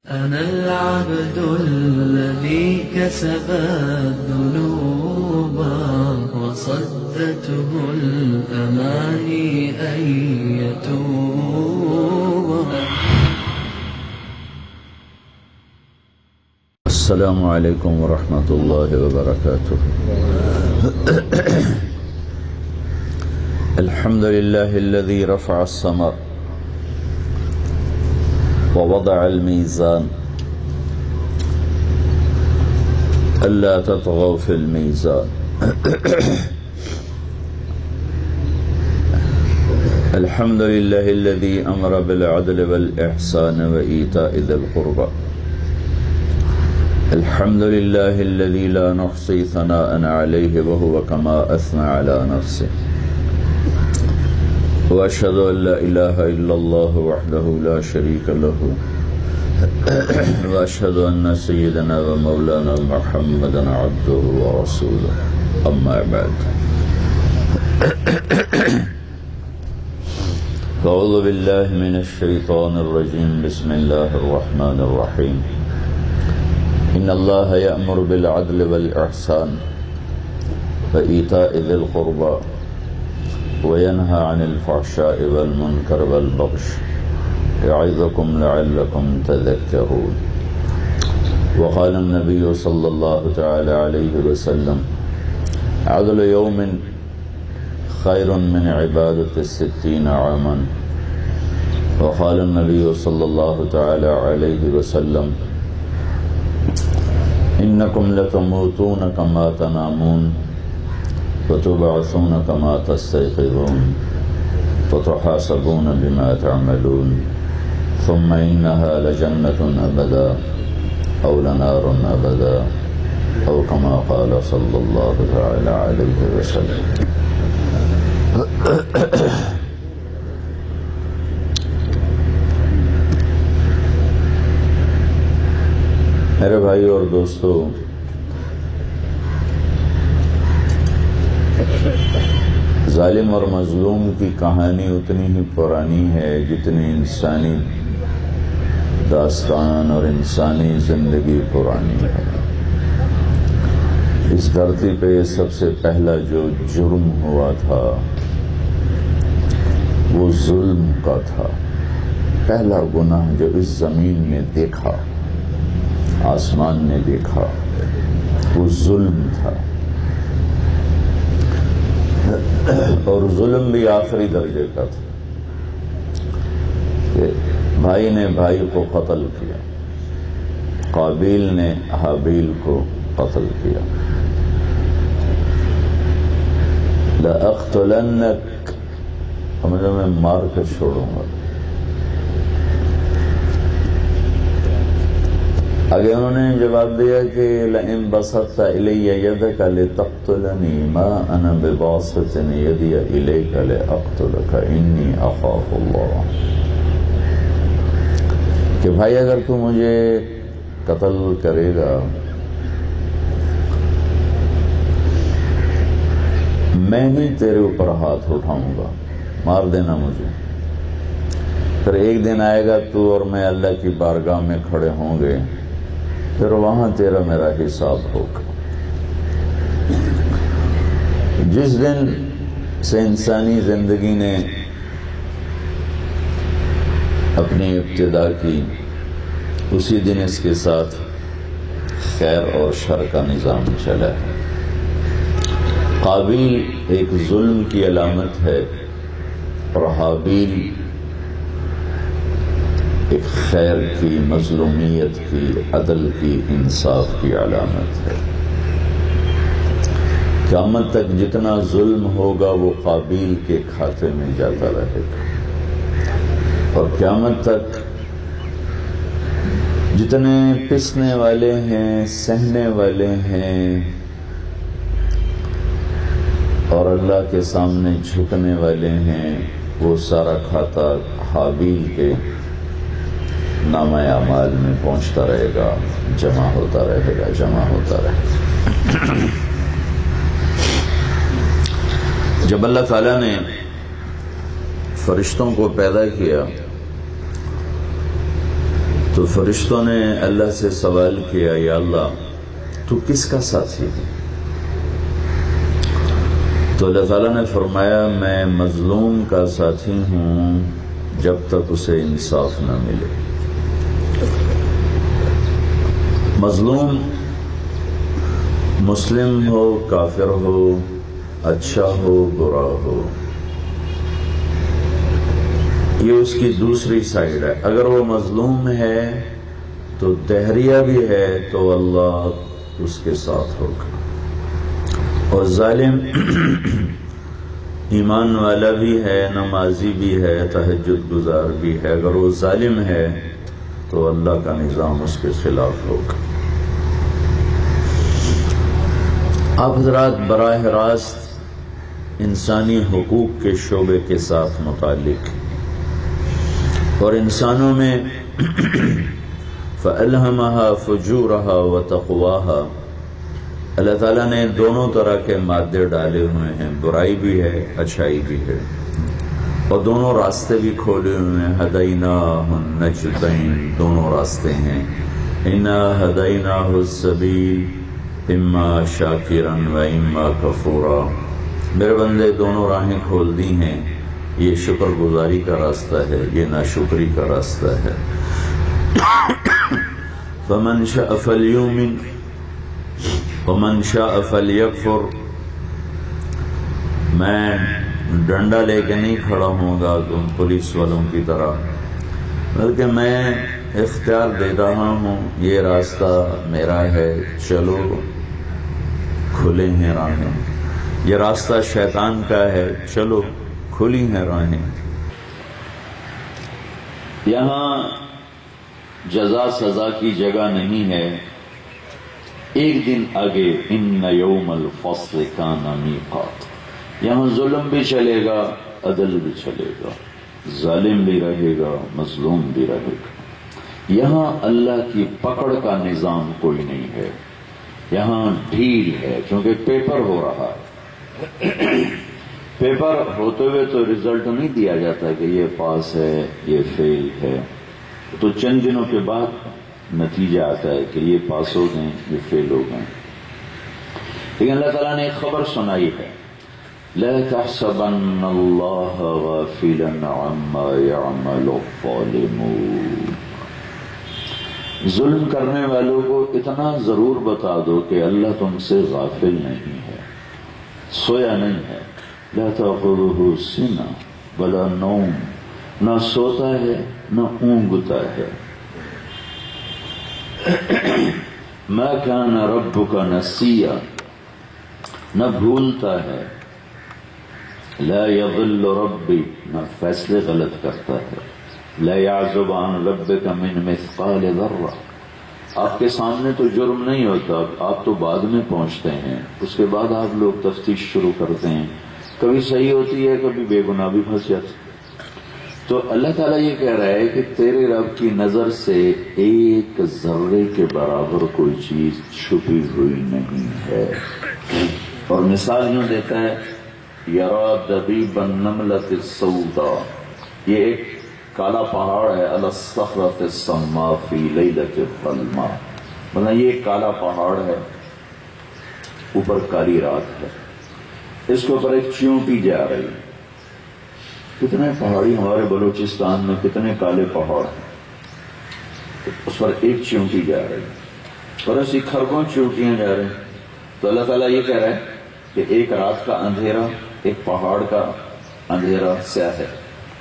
أنا العبد الذي كسب الذنوب وصدته الأماني أن يتوب. السلام عليكم ورحمة الله وبركاته. الحمد لله الذي رفع السماء ووضع الميزان ألا تطغوا في الميزان. الحمد لله الذي أمر بالعدل والإحسان وإيتاء ذي القربى. الحمد لله الذي لا نحصي ثناء عليه وهو كما أثنى على نفسه. وأشهد أن لا إله إلا الله وحده لا شريك له وأشهد أن سيدنا ومولانا محمدا عبده ورسوله. أما بعد، أعوذ بالله من الشيطان الرجيم. بسم الله الرحمن الرحيم. إن الله يأمر بالعدل والإحسان وإيتاء ذي القربى وينهى عن الفحشاء والمنكر والبغي يعظكم لعلكم تذكرون. وقال النبي صلى الله تعالى عليه وسلم: عدل يوم خير من عبادة 60 عاما. وقال النبي صلى الله تعالى عليه وسلم: إنكم لتموتون كما تنامون وتبعثون كما تستيقظون وتحاسبون بما تعملون ثم إنها لجنة أبدا أو لنار أبدا أو كما قال صلى الله تعالى عليه وسلم. میرے بھائی اور دوستو، ظالم اور مظلوم کی کہانی اتنی ہی پرانی ہے جتنی انسانی داستان اور انسانی زندگی پرانی ہے. اس دھرتی پہ یہ سب سے پہلا جو جرم ہوا تھا وہ ظلم کا تھا. پہلا گناہ جو اس زمین نے دیکھا، آسمان نے دیکھا، وہ ظلم تھا. اور ظلم بھی آخری درجے کا تھا کہ بھائی نے بھائی کو قتل کیا، قابیل نے حابیل کو قتل کیا. لأقتلنک، مجھے میں مار کر چھوڑوں گا. آگے انہوں نے جواب دیا کہ لئن بسطت الی یدک لتقتلنی ما انا بباسط یدی الیک لاقتلک انی اخاف اللہ. کہ بھائی اگر تو مجھے قتل کرے گا، میں نہیں تیرے اوپر ہاتھ اٹھاؤں گا، مار دینا مجھے. پھر ایک دن آئے گا تو اور میں اللہ کی بارگاہ میں کھڑے ہوں گے، پھر وہاں تیرا میرا حساب ہوگا. جس دن سے انسانی زندگی نے اپنی ابتدا کی، اسی دن اس کے ساتھ خیر اور شر کا نظام چلا ہے. قابیل ایک ظلم کی علامت ہے اور حابیل ایک خیر کی، مظلومیت کی، عدل کی، انصاف کی علامت ہے. قیامت تک جتنا ظلم ہوگا وہ قابیل کے کھاتے میں جاتا رہے گا، اور قیامت تک جتنے پسنے والے ہیں، سہنے والے ہیں اور اللہ کے سامنے جھکنے والے ہیں، وہ سارا کھاتا حابیل کے نامہ اعمال میں پہنچتا رہے گا، جمع ہوتا رہے گا، جمع ہوتا رہے گا. جب اللہ تعالیٰ نے فرشتوں کو پیدا کیا تو فرشتوں نے اللہ سے سوال کیا، یا اللہ تو کس کا ساتھی ہے؟ تو اللہ تعالیٰ نے فرمایا میں مظلوم کا ساتھی ہوں جب تک اسے انصاف نہ ملے۔ مظلوم مسلم ہو، کافر ہو، اچھا ہو، برا ہو، یہ اس کی دوسری سائیڈ ہے۔ اگر وہ مظلوم ہے تو دہریہ بھی ہے تو اللہ اس کے ساتھ ہوگا، اور ظالم ایمان والا بھی ہے، نمازی بھی ہے، تہجد گزار بھی ہے، اگر وہ ظالم ہے تو اللہ کا نظام اس کے خلاف ہوگا۔ آپ حضرات براہ راست انسانی حقوق کے شعبے کے ساتھ متعلق اور انسانوں میں فَأَلْهَمَهَا فُجُورَهَا وَتَقْوَاهَا، اللہ تعالیٰ نے دونوں طرح کے مادے ڈالے ہوئے ہیں، برائی بھی ہے، اچھائی بھی ہے، اور دونوں راستے بھی کھولے ہوئے ہیں۔ هَدَيْنَاهُ النَّجْدَيْنِ، دونوں راستے ہیں۔ إِنَّا هَدَيْنَاهُ السَّبِيلَ إِمَّا شَاكِرًا وَإِمَّا كَفُورًا، میرے بندے دونوں راہیں کھول دی ہیں، یہ شکر گزاری کا راستہ ہے، یہ ناشکری کا راستہ ہے۔ فَمَنْ شَاءَ فَلْيُؤْمِنْ وَمَنْ شَاءَ فَلْيَكْفُرْ، میں ڈنڈا لے کے نہیں کھڑا ہوں گا تم پولیس والوں کی طرح، بلکہ میں اختیار دے رہا ہوں، یہ راستہ میرا ہے، چلو، کھلے ہیں راہیں۔ یہ راستہ شیطان کا ہے، چلو، کھلی ہیں راہیں۔ یہاں جزا سزا کی جگہ نہیں ہے، ایک دن آگے ان یوم الفصل کان میقات، یہاں ظلم بھی چلے گا، عدل بھی چلے گا، ظالم بھی رہے گا، مظلوم بھی رہے گا۔ یہاں اللہ کی پکڑ کا نظام کوئی نہیں ہے، یہاں ڈھیل ہے، کیونکہ پیپر ہو رہا ہے۔ پیپر ہوتے ہوئے تو رزلٹ نہیں دیا جاتا کہ یہ پاس ہے، یہ فیل ہے، تو چند دنوں کے بعد نتیجہ آتا ہے کہ یہ پاس ہو گئے، یہ فیل ہو گئے۔ لیکن اللہ تعالیٰ نے ایک خبر سنائی ہے، لا تحسبن اللہ غافلا عما يعمل الظالمون، ظلم کرنے والوں کو اتنا ضرور بتا دو کہ اللہ تم سے غافل نہیں ہے، سویا نہیں ہے۔ لا تأخذه سنة ولا نوم، نہ سوتا ہے نہ اونگتا ہے۔ ما كان ربك نسيا، نہ بھولتا ہے۔ لا يضل ربی، نہ فیصلے غلط کرتا ہے۔ لا يعزب عن ربك من مثقال ذرة، آپ کے سامنے تو جرم نہیں ہوتا، آپ تو بعد میں پہنچتے ہیں، اس کے بعد آپ لوگ تفتیش شروع کرتے ہیں، کبھی صحیح ہوتی ہے، کبھی بے گناہ بھی پھنس جاتے۔ تو اللہ تعالیٰ یہ کہہ رہا ہے کہ تیرے رب کی نظر سے ایک ذرے کے برابر کوئی چیز چھپی ہوئی نہیں ہے۔ اور مثال یوں دیتا ہے، یرا دبیب النملۃ السوداء، یہ ایک کالا پہاڑ ہے، علی الصخرۃ الصماء فی لیلۃ الظلماء، مطلب یہ ایک کالا پہاڑ ہے، اوپر کالی رات ہے، اس کے اوپر ایک چیونٹی جا رہی ہے۔ کتنے پہاڑی ہمارے بلوچستان میں کتنے کالے پہاڑ ہیں، اس پر ایک چیونٹی جا رہی ہے، اور ایسی کھربوں چیونٹیاں جا رہی ہیں۔ تو اللہ تعالیٰ یہ کہہ رہا ہے کہ ایک رات کا اندھیرا، ایک پہاڑ کا اندھیرا سیاہ ہے،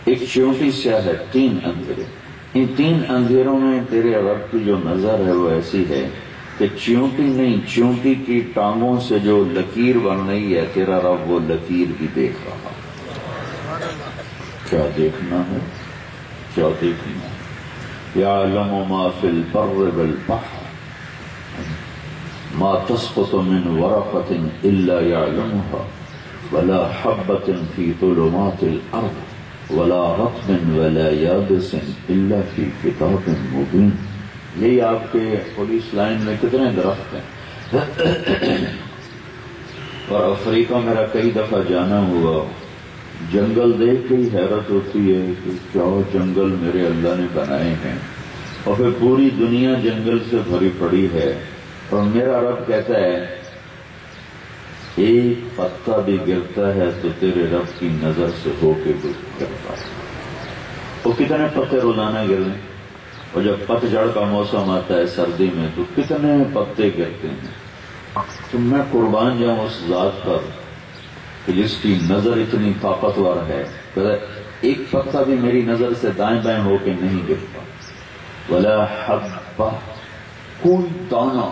ایک چیونٹی سیاہ ہے، تین اندھیرے۔ ان تین اندھیروں میں تیرے رب کی جو نظر ہے وہ ایسی ہے کہ چیونٹی نہیں، چیونٹی کی ٹانگوں سے جو لکیر بن رہی ہے، تیرا رب وہ لکیر بھی دیکھ رہا ہے۔ کیا دیکھنا ہے، کیا دیکھنا ہے؟ یعلم ما فی البر والبحر ما تسقط من ورقۃ الا یعلمها ولا حبۃ فی ظلمات الارض ولا رطب ولا یابس الا فی کتاب مبین۔ یہی آپ کے پولیس لائن میں کتنے درخت ہیں، اور افریقہ میرا کئی دفعہ جانا ہوا، جنگل دیکھ کے ہی حیرت ہوتی ہے کہ کیا جنگل میرے اللہ نے بنائے ہیں۔ اور پھر پوری دنیا جنگل سے بھری پڑی ہے، اور میرا رب کہتا ہے ایک پتا بھی گرتا ہے تو تیرے رب کی نظر سے ہو کے گرتا ہے۔ وہ کتنے پتے روزانہ گر رہے ہیں، اور جب پتجھڑ کا موسم آتا ہے سردی میں تو کتنے پتے گرتے ہیں۔ تو میں قربان جاؤں اس ذات پر کہ جس کی نظر اتنی طاقتور ہے، ایک پتا بھی میری نظر سے دائیں بائیں ہو کے نہیں گرتا۔ ولا حبہ، کوئی دانہ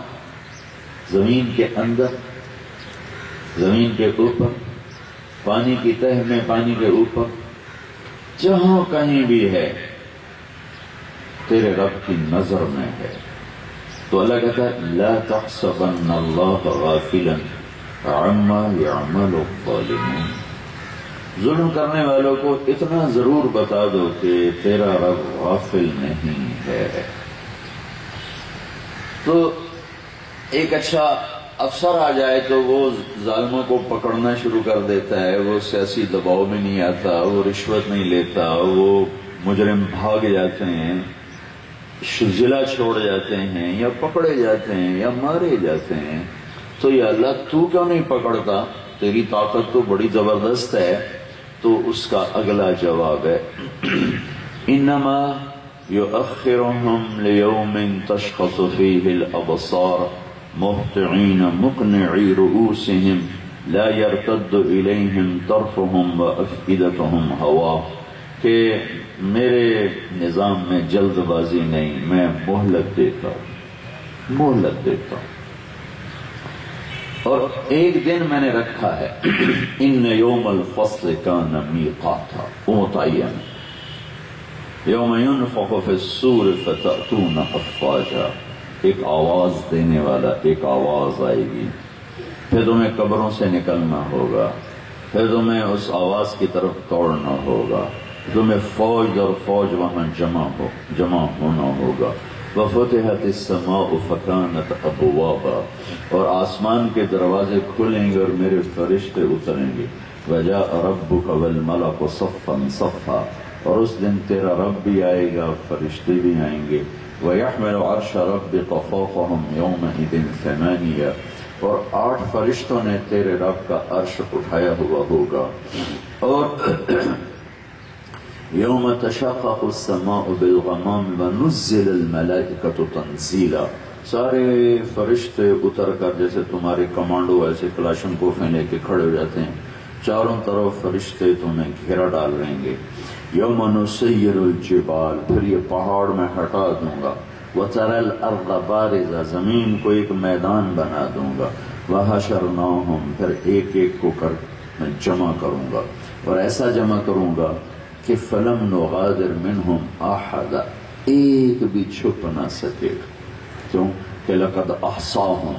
زمین کے اندر، زمین کے اوپر، پانی کی تہ میں، پانی کے اوپر، جہاں کہیں بھی ہے تیرے رب کی نظر میں ہے۔ تو اللہ کہتا ہے لا تحسبن اللہ غافلا عما يعمل الظالمون، ظلم کرنے والوں کو اتنا ضرور بتا دو کہ تیرا رب غافل نہیں ہے۔ تو ایک اچھا افسر آ جائے تو وہ ظالموں کو پکڑنا شروع کر دیتا ہے، وہ سیاسی دباؤ میں نہیں آتا، وہ رشوت نہیں لیتا، وہ مجرم بھاگ جاتے ہیں، ضلع چھوڑ جاتے ہیں، یا پکڑے جاتے ہیں، یا مارے جاتے ہیں۔ تو یا اللہ تو کیوں نہیں پکڑتا، تیری طاقت تو بڑی زبردست ہے۔ تو اس کا اگلا جواب ہے انما یؤخرهم لیوم تشخص فیہ الابصار مہطعین مقنعی رؤوسہم لا یرتد الیہم طرفہم وافئدتہم ہوا، کہ میرے نظام میں جلد بازی نہیں، میں مہلت دیتا ہوں، مہلت دیتا ہوں، اور ایک دن میں نے رکھا ہے۔ ان یوم الفصل کان میقاتا، وہ متعین، یوم ینفخ فی الصور فتأتون افواجا، ایک آواز دینے والا ایک آواز آئے گی، پھر تمہیں قبروں سے نکلنا ہوگا، پھر تمہیں اس آواز کی طرف دوڑنا ہوگا، تمہیں فوج اور فوج وہاں جمع ہونا ہوگا۔ وفتحت السماء فکانت ابوابا، اور آسمان کے دروازے کھلیں گے اور میرے فرشتے اتریں گے۔ وجاء ربک والملک صفا صفا، اور اس دن تیرا رب بھی آئے گا، فرشتے بھی آئیں گے۔ ویحمل عرش ربک فوقہم یومئذ ثمانیہ، اور 8 فرشتوں نے تیرے رب کا عرش اٹھایا ہوا ہوگا۔ اور یوم تشقق السماء بالغمام ونزل الملائکۃ تنزیلا، سارے فرشتے اتر کر جیسے تمہارے کمانڈو ایسے کلاشن کوفیں لے کے کھڑے ہو جاتے ہیں، چاروں طرف فرشتے تمہیں گھیرا ڈال رہیں گے۔ یوم نسیر الجبال، پھر یہ پہاڑ میں ہٹا دوں گا۔ وتری الارض بارزہ، زمین کو ایک میدان بنا دوں گا۔ وحشرناہم، پھر ایک ایک کو کر میں جمع کروں گا، اور ایسا جمع کروں گا کہ فلم نغادر منہم احد، ایک بھی چھپ نہ سکے گا۔ کیوں کہ لقد احصاہم،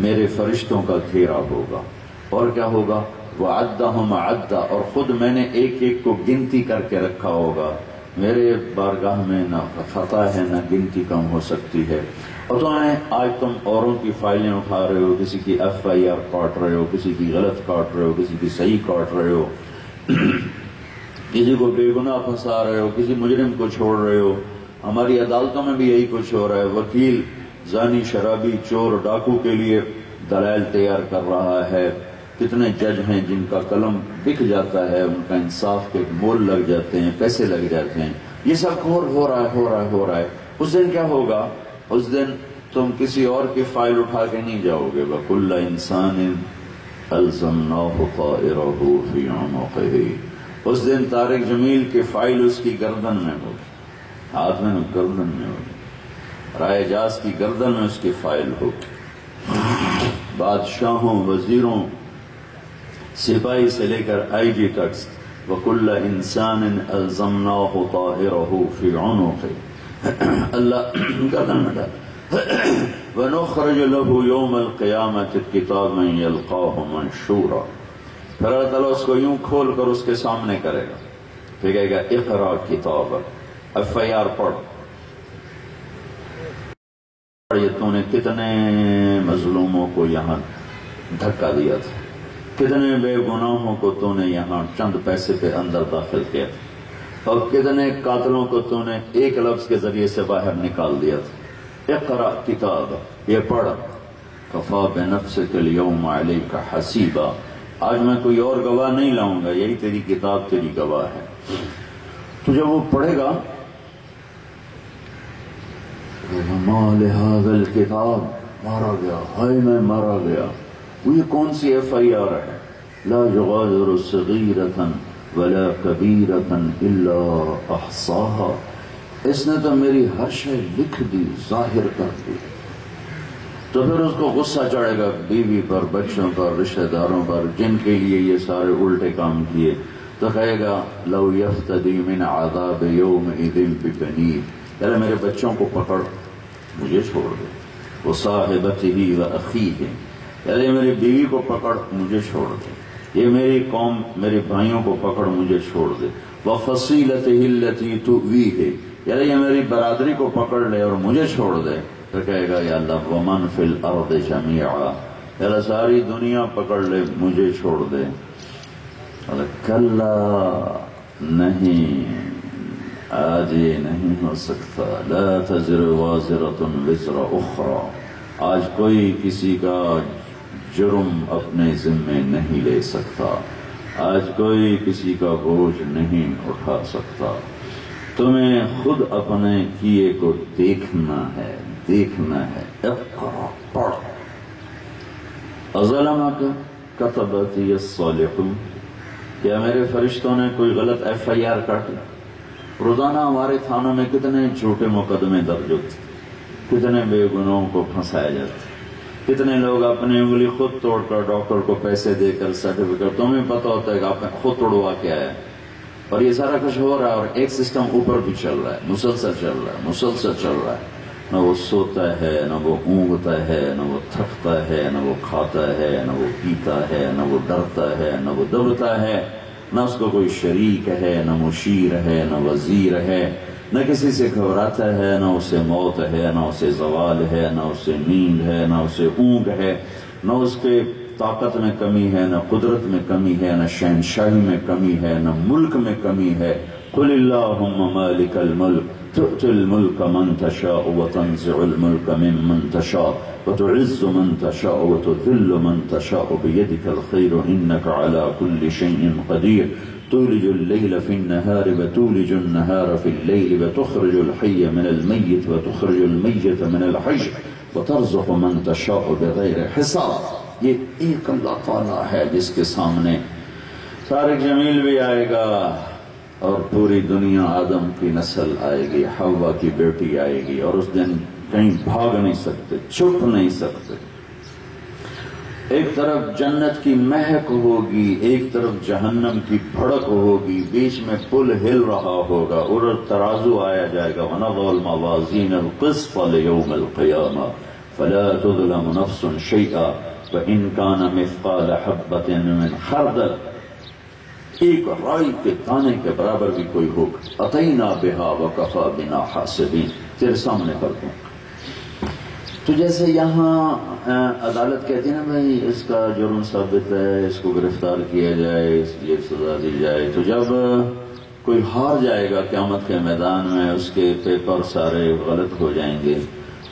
میرے فرشتوں کا گھیرا ہوگا۔ اور کیا ہوگا؟ وعدہم عدا، اور خود میں نے ایک ایک کو گنتی کر کے رکھا ہوگا۔ میرے بارگاہ میں نہ خطا ہے نہ گنتی کم ہو سکتی ہے۔ اور تو آج تم اوروں کی فائلیں اٹھا رہے ہو، کسی کی FIR کاٹ رہے ہو، کسی کی غلط کاٹ رہے ہو، کسی کی صحیح کاٹ رہے ہو، کسی کو بے گناہ پھنسا رہے ہو، کسی مجرم کو چھوڑ رہے ہو۔ ہماری عدالتوں میں بھی یہی کچھ ہو رہا ہے، وکیل زانی، شرابی، چور، ڈاکو کے لیے دلائل تیار کر رہا ہے۔ کتنے جج ہیں جن کا قلم بک جاتا ہے، ان کا انصاف کے مول لگ جاتے ہیں، پیسے لگ جاتے ہیں۔ یہ سب ہو رہا ہے۔ اس دن کیا ہوگا؟ اس دن تم کسی اور کی فائل اٹھا کے نہیں جاؤ گے۔ وَكُلَّ إِنسَانٍ أَلْزَمْنَاهُ طَائِرَهُ فِي عُنُقِهِ، اس دن طارق جمیل کی فائل اس کی گردن میں ہوگی، ہاتھ میں گردن میں ہوگی۔ رائے جاز کی گردن میں اس کی فائل ہوگی۔ بادشاہوں، وزیروں، سپاہی سے لے کر IG تک، وَكُلَّ إِنسَانٍ أَلْزَمْنَاهُ طَائِرَهُ فِي عُنُقِهِ، اللہ گردن میں ڈال۔ وَنُخْرِجُ لَهُ يَوْمَ الْقِيَامَةِ كِتَابًا يَلْقَاهُ مَنشُورًا، پھر اللہ تعالیٰ اس کو یوں کھول کر اس کے سامنے کرے گا، پھر کہے گا اقرا کتابک، FIR پڑھ، یہ تو نے کتنے مظلوموں کو یہاں دھکا دیا تھا، کتنے بے گناہوں کو تو نے یہاں چند پیسے پہ اندر داخل کیا تھا، اور کتنے قاتلوں کو تو نے ایک لفظ کے ذریعے سے باہر نکال دیا تھا. اقرا کتاب، یہ پڑھ. کفا بنفسک اليوم علیک حسیبا، آج میں کوئی اور گواہ نہیں لاؤں گا، یہی تیری کتاب تیری گواہ ہے. تو جب وہ پڑھے گا ما لہذا الکتاب، مارا گیا، ہائے میں مارا گیا. وہ یہ کون سی ایف آئی آر ہے؟ لا یغادر صغیرۃ ولا کبیرۃ الا احصاها، اس نے تو میری ہر شے لکھ دی، ظاہر کر دی. تو پھر اس کو غصہ چڑھے گا بیوی پر، بچوں پر، رشتہ داروں پر جن کے لیے یہ سارے الٹے کام کیے. تو کہے گا لو یفتدی من عذاب یومئذ ببنیہ، یار میرے بچوں کو پکڑ مجھے چھوڑ دے. وصاحبتہ واخیہ، یار یہ میری بیوی کو پکڑ مجھے چھوڑ دے. یہ میری قوم، میرے بھائیوں کو پکڑ مجھے چھوڑ دے. وفصیلتہ التی تؤویہ، یار یہ میری برادری کو پکڑ لے اور مجھے چھوڑ دے. پھر کہے گا یا اللہ ومن فی الارض جمیعا، یار ساری دنیا پکڑ لے مجھے چھوڑ دے. کلا نہیں، آج یہ نہیں ہو سکتا. لا تزر وازرۃ وزر اخری، آج کوئی کسی کا جرم اپنے ذمے نہیں لے سکتا، آج کوئی کسی کا بوجھ نہیں اٹھا سکتا. تمہیں خود اپنے کیے کو دیکھنا ہے، دیکھنا ہے. اقرا، پڑھ. اظلمک کتبتی الصالحون، کیا میرے فرشتوں نے کوئی غلط ایف آئی آر کاٹی؟ روزانہ ہمارے تھانوں میں کتنے جھوٹے مقدمے درج ہوتے، کتنے بے گناہوں کو پھنسایا جاتا، کتنے لوگ اپنی انگلی خود توڑ کر ڈاکٹر کو پیسے دے کر سرٹیفکیٹ، تمہیں پتہ ہوتا ہے کہ آپ نے خود توڑوا کے آیا. اور یہ سارا کچھ ہو رہا ہے اور ایک سسٹم اوپر بھی چل رہا ہے، مسلسل چل رہا ہے، مسلسل چل رہا ہے. نہ وہ سوتا ہے، نہ وہ اونگتا ہے، نہ وہ تھکتا ہے، نہ وہ کھاتا ہے، نہ وہ پیتا ہے، نہ وہ ڈرتا ہے، نہ وہ دبتا ہے. نہ اس کو کوئی شریک ہے، نہ مشیر ہے، نہ وزیر ہے، نہ کسی سے گھبراتا ہے، نہ اسے موت ہے، نہ اسے زوال ہے، نہ اسے نیند ہے، نہ اسے اونگ ہے، نہ اس کے طاقت میں کمی ہے، نہ قدرت میں کمی ہے، نہ شہنشاہی میں کمی ہے، نہ ملک میں کمی ہے. قل اللہم مالک الملک تؤتی الملک من تشاء وتنزع الملک ممن تشاء وتعز من تشاء وتذل من تشاء بيدك الخير إنك على كل شيء قدير تولج الليل في النهار وتولج النهار في الليل وتخرج الحي من الميت وتخرج الميت من الحي وترزق من تشاء بغير حساب. یہ ایک اللہ تعالیٰ ہے جس کے سامنے طارق جمیل بھی آئے گا اور پوری دنیا آدم کی نسل آئے گی، حوا کی بیٹی آئے گی، اور اس دن کہیں بھاگ نہیں سکتے، چھپ نہیں سکتے. ایک طرف جنت کی مہک ہوگی، ایک طرف جہنم کی بھڑک ہوگی، بیچ میں پل ہل رہا ہوگا اور ترازو آیا جائے گا. وَنَضَعُ الْمَوَازِينَ الْقِسْطَ لِيَوْمِ الْقِيَامَةِ فَلَا تُظْلَمُ نَفْسٌ شَيْئًا وَإِنْ كَانَ مِثْقَالَ حَبَّةٍ مِّنْ خَرْدَلٍ، ایک رائی کے دانے کے برابر بھی کوئی ہوگا. أَتَيْنَا بِهَا وَكَفَى بِنَا حَاسِبِينَ، تیرے سامنے کر دوں. تو جیسے یہاں عدالت کہتی ہے نا بھائی اس کا جرم ثابت ہے، اس کو گرفتار کیا جائے، اس لیے سزا دی جائے. تو جب کوئی ہار جائے گا قیامت کے میدان میں، اس کے پیپر سارے غلط ہو جائیں گے،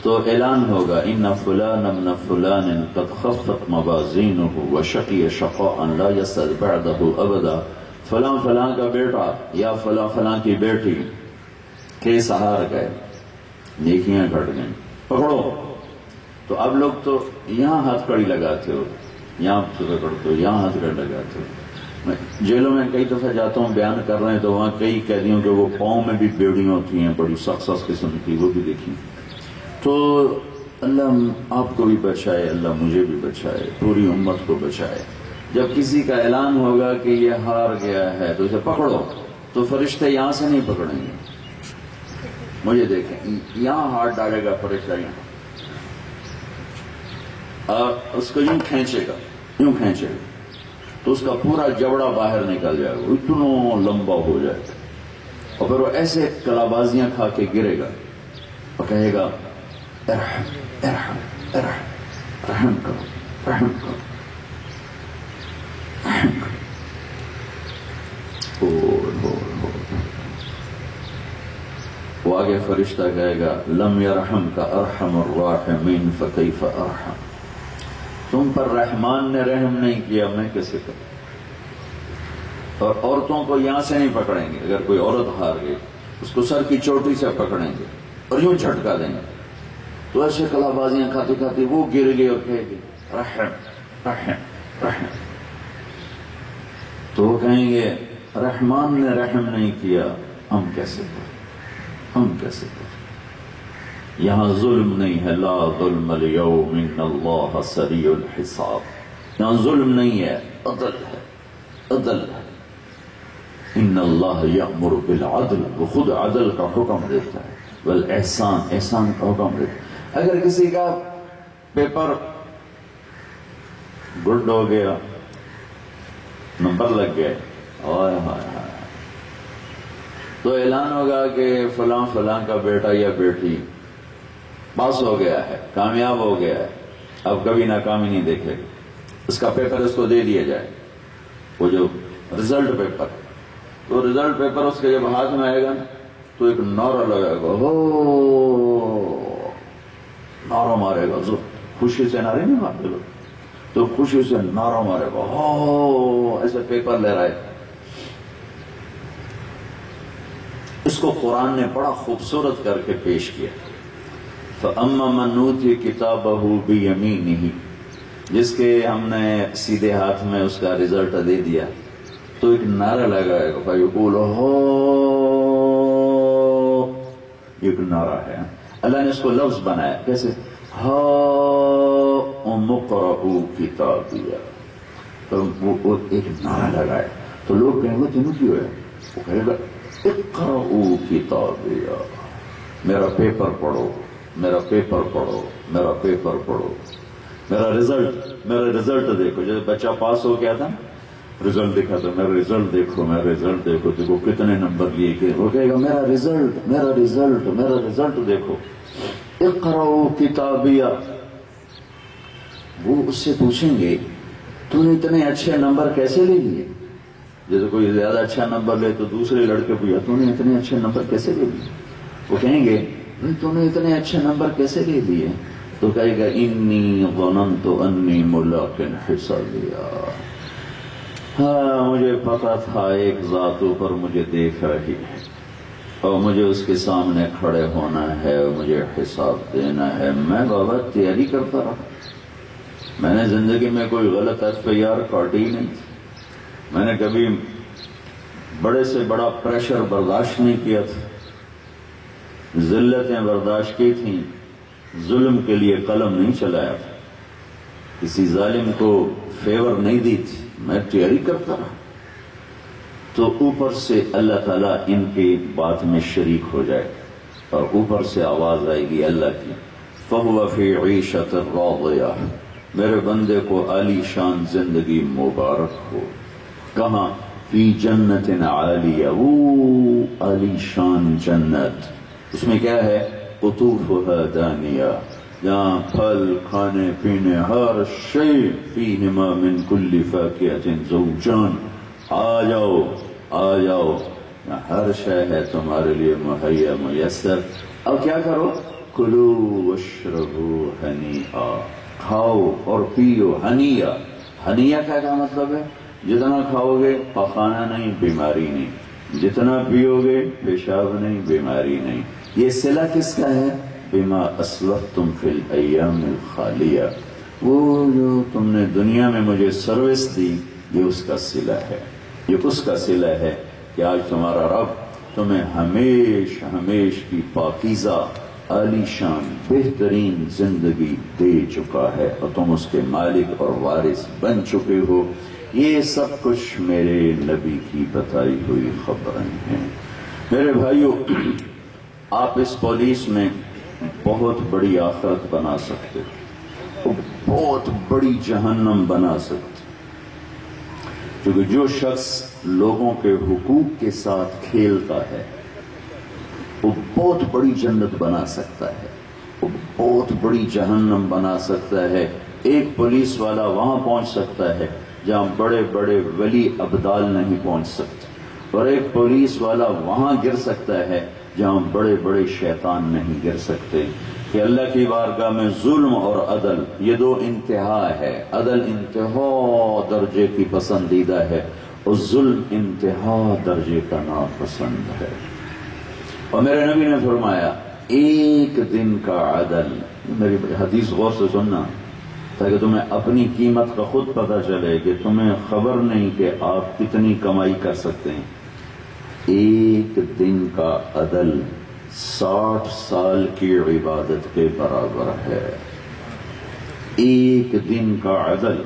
تو اعلان ہوگا ان فلان ابن فلان قد خفت موازینہ وشقی شقاء لا یسأل بعدہ ابدا، فلاں فلاں کا بیٹا یا فلاں فلاں کی بیٹی کیس ہار گئے، نیکیاں گھٹ گئیں، پکڑو. تو اب لوگ تو یہاں ہاتھ کڑی لگاتے ہو، یہاں پکڑتے ہو، یہاں ہاتھ کڑی لگاتے ہو. میں جیلوں میں کئی دفعہ جاتا ہوں، بیان کر رہے ہیں تو وہاں کئی قیدیوں کے وہ پاؤں میں بھی بیڑیاں ہوتی ہیں بڑی سخت سخت قسم کی، وہ بھی دیکھی. تو اللہ آپ کو بھی بچائے، اللہ مجھے بھی بچائے، پوری امت کو بچائے. جب کسی کا اعلان ہوگا کہ یہ ہار گیا ہے تو اسے پکڑو، تو فرشتے یہاں سے نہیں پکڑیں گے. مجھے دیکھیں، یہاں ہاتھ ڈالے گا فرشتہ، یہاں اس کو یوں کھینچے گا، یوں کھینچے گا تو اس کا پورا جبڑا باہر نکل جائے گا، اتنا لمبا ہو جائے گا. اور پھر وہ ایسے کلابازیاں کھا کے گرے گا اور کہے گا ارحم ارحم ارحم، رحم کرو رحم کرو رحم کرو. آگے فرشتہ کہے گا لم یرحم کا ارحم الراحمین فکیف ارحم، تم پر رحمان نے رحم نہیں کیا میں کیسے کروں؟ اور عورتوں کو یہاں سے نہیں پکڑیں گے، اگر کوئی عورت ہار گئی اس کو سر کی چوٹی سے پکڑیں گے اور یوں جھٹکا دیں گے تو ایسے کلا بازیاں کھاتے کھاتے وہ گر گئی اور کہے گی رحم رحم رحم، تو وہ کہیں گے رحمان نے رحم نہیں کیا ہم کیسے کریں، ہم کیسے کریں؟ یہاں ظلم نہیں ہے، لا ظلم اليوم ان اللہ سریع الحساب، یہاں ظلم نہیں ہے، عدل ہے، عدل ہے۔ ان اللہ یأمر بالعدل، وہ خود عدل کا حکم دیتا ہے، والاحسان، احسان کا حکم دیتا ہے۔ اگر کسی کا پیپر گڈ ہو گیا، نمبر لگ گئے، ہائے ہائے ہائے، تو اعلان ہوگا کہ فلاں فلاں کا بیٹا یا بیٹی پاس ہو گیا ہے، کامیاب ہو گیا ہے، اب کبھی ناکامی نہیں دیکھے گا، اس کا پیپر اس کو دے دیا جائے، وہ جو ریزلٹ پیپر، تو ریزلٹ پیپر اس کے جب ہاتھ میں آئے گا تو ایک نعرہ لگائے گا، ہو نعرہ مارے گا، خوشی سے نعرے نہیں مارتے لوگ، تو خوشی سے نعرہ مارے گا، ہو ایسے پیپر لے رہا ہے۔ اس کو قرآن نے بڑا خوبصورت کر کے پیش کیا، فَأَمَّا مَنْ أُوتِيَ كِتَابَهُ بِيَمِينِهِ، جس کے ہم نے سیدھے ہاتھ میں اس کا رزلٹ دے دیا تو ایک نعرہ لگائے گا، فَيَقُولُ ہو، ایک نعرہ ہے، اللہ نے اس کو لفظ بنایا کیسے، هَاؤْمُ اقْرَءُوا كِتَابِيَهْ، تو وہ ایک نعرہ لگائے تو لوگ کہیں گے تمہیں کیوں ہے، وہ کہے گا اقرؤوا کتابیہ، میرا پیپر پڑھو، میرا پیپر پڑھو، میرا پیپر پڑھو، میرا رزلٹ دیکھو۔ جیسے بچہ پاس ہو گیا تھا، رزلٹ دکھا تو میرا رزلٹ دیکھو، میرا رزلٹ دیکھو، دیکھو کتنے نمبر لیے کہ وہ کہے گا میرا رزلٹ، میرا رزلٹ، میرا رزلٹ دیکھو، اقرؤوا کتابیہ۔ وہ اس سے پوچھیں گے تو نے اتنے اچھے نمبر کیسے لے لیے؟ جیسے کوئی زیادہ اچھا نمبر لے تو دوسرے لڑکے پوچھا تو نے اتنے اچھے نمبر کیسے لے لیے؟ وہ کہیں گے تو نے اتنے اچھے نمبر کیسے لے لیے؟ تو کہے گا انی ظننت انی ملاق حسابیا، ہاں مجھے پتا تھا ایک ذات اوپر مجھے دیکھ رہی ہے اور مجھے اس کے سامنے کھڑے ہونا ہے اور مجھے حساب دینا ہے، میں بابا تیاری کرتا رہا، میں نے زندگی میں کوئی غلط FIR کاٹی نہیں تھی، میں نے کبھی بڑے سے بڑا پریشر برداشت نہیں کیا تھا، ذلتیں برداشت کی تھیں، ظلم کے لیے قلم نہیں چلایا تھا، کسی ظالم کو فیور نہیں دی تھی، میں تیاری کرتا رہا۔ تو اوپر سے اللہ تعالیٰ ان کی بات میں شریک ہو جائے اور اوپر سے آواز آئے گی اللہ کی، فَهُوَ فِي عِيشَةٍ رَاضِيَةٍ، میرے بندے کو عالی شان زندگی مبارک ہو، کہاں، فی جنت عالیہ، وہ عالی شان جنت، اس میں کیا ہے، قطوفها دانیہ، جہاں پھل کھانے پینے ہر شے، فیہما من کل فاکہۃ زوجان، آ جاؤ آ جاؤ، ہر شے ہے تمہارے لیے مہیا میسر، اب کیا کرو، کلوا واشربوا ہنیئا، کھاؤ اور پیو، ہنیئا، ہنیئا کا کیا مطلب ہے، جتنا کھاؤ گے پخانا نہیں، بیماری نہیں، جتنا پیو گے پیشاب نہیں، بیماری نہیں۔ یہ صلہ کس کا ہے، بما اسلفتم فی الایام الخالیہ، وہ جو تم نے دنیا میں مجھے سروس دی، یہ اس کا صلہ ہے، یہ اس کا صلہ ہے کہ آج تمہارا رب تمہیں ہمیش ہمیش کی پاکیزہ عالی شان بہترین زندگی دے چکا ہے اور تم اس کے مالک اور وارث بن چکے ہو۔ یہ سب کچھ میرے نبی کی بتائی ہوئی خبریں ہیں۔ میرے بھائیو، آپ اس پولیس میں بہت بڑی آخرت بنا سکتے، بہت بڑی جہنم بنا سکتے، کیونکہ جو شخص لوگوں کے حقوق کے ساتھ کھیلتا ہے وہ بہت بڑی جنت بنا سکتا ہے، وہ بہت بڑی جہنم بنا سکتا ہے۔ ایک پولیس والا وہاں پہنچ سکتا ہے جہاں بڑے بڑے ولی ابدال نہیں پہنچ سکتے، اور ایک پولیس والا وہاں گر سکتا ہے جہاں بڑے بڑے شیطان نہیں گر سکتے، کہ اللہ کی بارگاہ میں ظلم اور عدل یہ دو انتہا ہے۔ عدل انتہا درجے کی پسندیدہ ہے اور ظلم انتہا درجے کا ناپسند ہے۔ اور میرے نبی نے فرمایا ایک دن کا عدل، میری حدیث غور سے سننا تاکہ تمہیں اپنی قیمت کا خود پتہ چلے کہ تمہیں خبر نہیں کہ آپ کتنی کمائی کر سکتے ہیں۔ ایک دن کا عدل 60 سال کی عبادت کے برابر ہے۔ ایک دن کا عدل،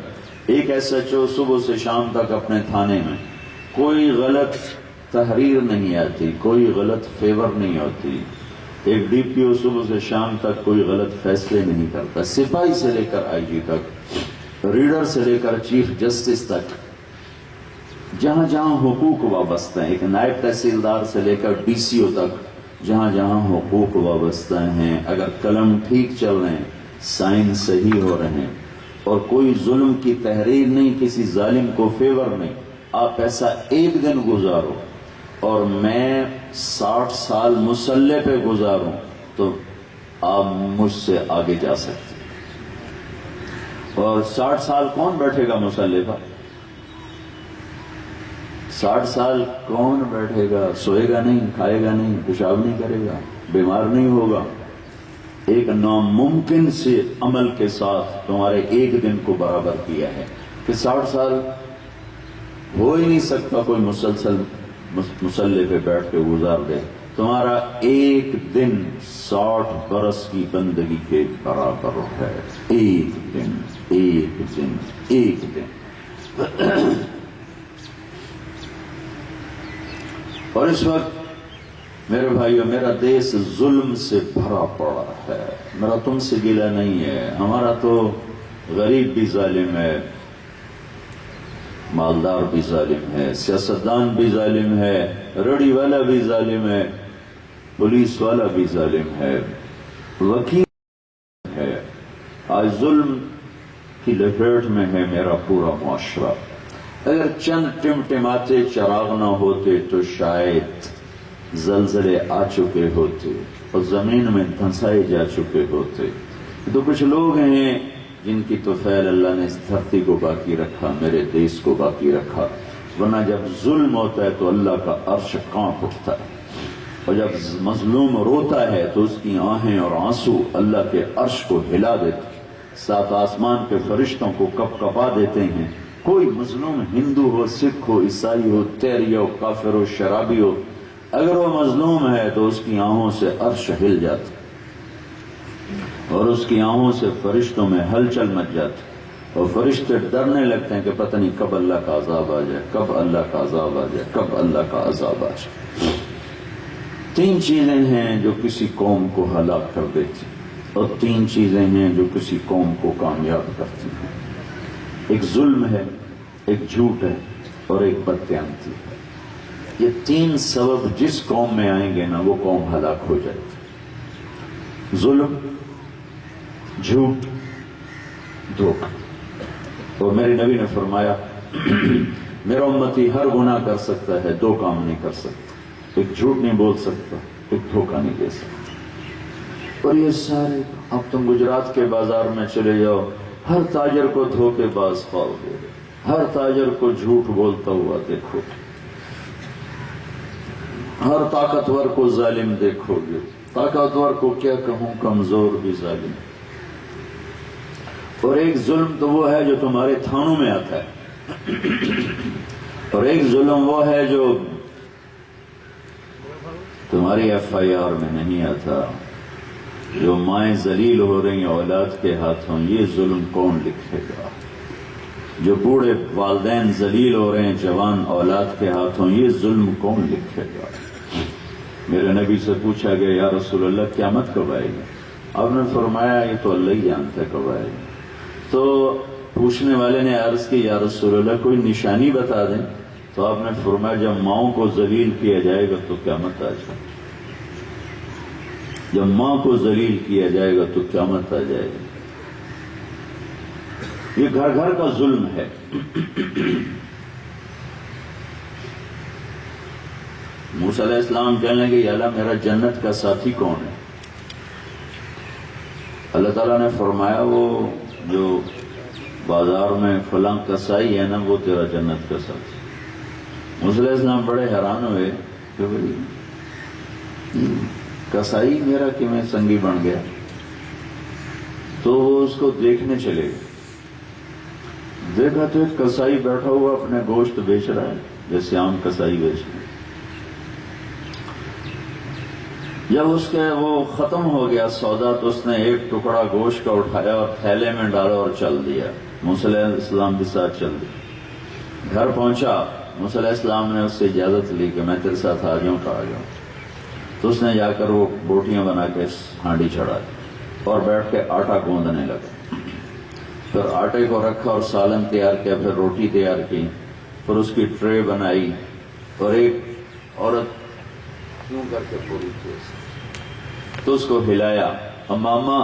ایک ایس ایچ او صبح سے شام تک اپنے تھانے میں کوئی غلط تحریر نہیں آتی، کوئی غلط فیور نہیں ہوتی، ایک ڈی پی او صبح سے شام تک کوئی غلط فیصلے نہیں کرتا، سپاہی سے لے کر آئی جی تک، ریڈر سے لے کر چیف جسٹس تک، جہاں جہاں حقوق وابستہ ہیں، ایک نائب تحصیلدار سے لے کر ڈی سی او تک، جہاں جہاں حقوق وابستہ ہیں، اگر قلم ٹھیک چل رہے ہیں، سائن صحیح ہو رہے ہیں اور کوئی ظلم کی تحریر نہیں، کسی ظالم کو فیور نہیں، آپ ایسا ایک دن گزارو اور میں 60 سال مسلح پہ گزاروں تو آپ مجھ سے آگے جا سکتے ہیں۔ اور 60 سال کون بیٹھے گا مسلح پر؟ 60 سال کون بیٹھے گا؟ سوئے گا نہیں، کھائے گا نہیں، پیشاب نہیں کرے گا، بیمار نہیں ہوگا۔ ایک ناممکن سے عمل کے ساتھ تمہارے ایک دن کو برابر کیا ہے کہ 60 سال ہو ہی نہیں سکتا کوئی مسلسل مسلح پہ بیٹھ کے گزار دے، تمہارا ایک دن 60 برس کی بندگی کے برابر ہے۔ ایک دن، ایک دن، ایک دن۔ اور اس وقت میرے بھائیو میرا دیس ظلم سے بھرا پڑا ہے، میرا تم سے گلہ نہیں ہے، ہمارا تو غریب بھی ظالم ہے، مالدار بھی ظالم ہے، سیاستدان بھی ظالم ہے، رڑی والا بھی ظالم ہے، پولیس والا بھی ظالم ہے، وکیل ہے۔ آج ظلم کی لپیٹ میں ہے میرا پورا معاشرہ۔ اگر چند ٹمٹماتے چراغ نہ ہوتے تو شاید زلزلے آ چکے ہوتے اور زمین میں دھنسائے جا چکے ہوتے۔ تو کچھ لوگ ہیں جن کی تو فعل اللہ نے اس دھرتی کو باقی رکھا، میرے دیس کو باقی رکھا، ورنہ جب ظلم ہوتا ہے تو اللہ کا عرش کانپ اٹھتا ہے، اور جب مظلوم روتا ہے تو اس کی آہیں اور آنسو اللہ کے عرش کو ہلا دیتے، 7 آسمان کے فرشتوں کو کپ کپا دیتے ہیں۔ کوئی مظلوم ہندو ہو، سکھ ہو، عیسائی ہو، تیری ہو، کافر ہو، شرابی ہو، اگر وہ مظلوم ہے تو اس کی آہوں سے عرش ہل جاتا اور اس کی آہوں سے فرشتوں میں ہلچل مچ جاتی، اور فرشتے ڈرنے لگتے ہیں کہ پتہ نہیں کب اللہ کا عذاب آ جائے، کب اللہ کا عذاب آ جائے، کب اللہ کا عذاب آ جائے۔ 3 چیزیں ہیں جو کسی قوم کو ہلاک کر دیتی اور 3 چیزیں ہیں جو کسی قوم کو کامیاب کرتی ہیں۔ ایک ظلم ہے، ایک جھوٹ ہے اور ایک بدقیامتی ہے۔ یہ 3 سبب جس قوم میں آئیں گے نا وہ قوم ہلاک ہو جائے گی۔ ظلم، جھوٹ، دھوکہ۔ اور میرے نبی نے فرمایا میرا امتی ہر گناہ کر سکتا ہے، 2 کام نہیں کر سکتا، ایک جھوٹ نہیں بول سکتا، ایک دھوکہ نہیں دے سکتا۔ اور یہ سارے، اب تم گجرات کے بازار میں چلے جاؤ، ہر تاجر کو دھوکے باز پاؤ گے، ہر تاجر کو جھوٹ بولتا ہوا دیکھو گے، ہر طاقتور کو ظالم دیکھو گے، طاقتور کو کیا کہوں، کمزور بھی ظالم۔ اور ایک ظلم تو وہ ہے جو تمہارے تھانوں میں آتا ہے، اور ایک ظلم وہ ہے جو تمہاری FIR میں نہیں آتا۔ جو مائیں ذلیل ہو رہی ہیں اولاد کے ہاتھوں، یہ ظلم کون لکھے گا؟ جو بوڑھے والدین ذلیل ہو رہے ہیں جوان اولاد کے ہاتھوں، یہ ظلم کون لکھے گا؟ میرے نبی سے پوچھا گیا یا رسول اللہ قیامت کب آئے گی؟ آپ نے فرمایا یہ تو اللہ ہی جانتا ہے کب آئے گی۔ تو پوچھنے والے نے عرض کی یا رسول اللہ کوئی نشانی بتا دیں، تو آپ نے فرمایا جب ماؤں کو ذلیل کیا جائے گا تو قیامت آ جائے گی، جب ماں کو ذلیل کیا جائے گا تو قیامت آ جائے گی۔ یہ گھر گھر کا ظلم ہے۔ موسیٰ علیہ السلام کہنے لگے یا اللہ میرا جنت کا ساتھی کون ہے؟ اللہ تعالیٰ نے فرمایا وہ جو بازار میں فلاں کسائی ہے نا وہ تیرا جنت کا ساتھی۔ موسیٰ علیہ السلام بڑے حیران ہوئے کہ بھائی کسائی میرا کیوں سنگی بن گیا؟ تو وہ اس کو دیکھنے چلے گئے، دیکھا تو ایک کسائی بیٹھا ہوا اپنے گوشت بیچ رہا ہے جیسے عام کسائی بیچتے ہیں۔ جب اس کے وہ ختم ہو گیا سودا تو اس نے ایک ٹکڑا گوشت کا اٹھایا اور تھیلے میں ڈالا اور چل دیا۔ موسیٰ علیہ السلام کے ساتھ چل دیا، گھر پہنچا، موسیٰ علیہ السلام نے اس سے اجازت لی کہ میں تیرے ساتھ آ جاؤں، کہا جاؤں، تو اس نے جا کر وہ بوٹیاں بنا کے ہانڈی چڑھا اور بیٹھ کے آٹا گوندنے لگا، پھر آٹے کو رکھا اور سالن تیار کیا، پھر روٹی تیار کی، پھر اس کی ٹرے بنائی اور ایک عورت کیوں کر کے پوری تھی تو اس کو ہلایا، اماما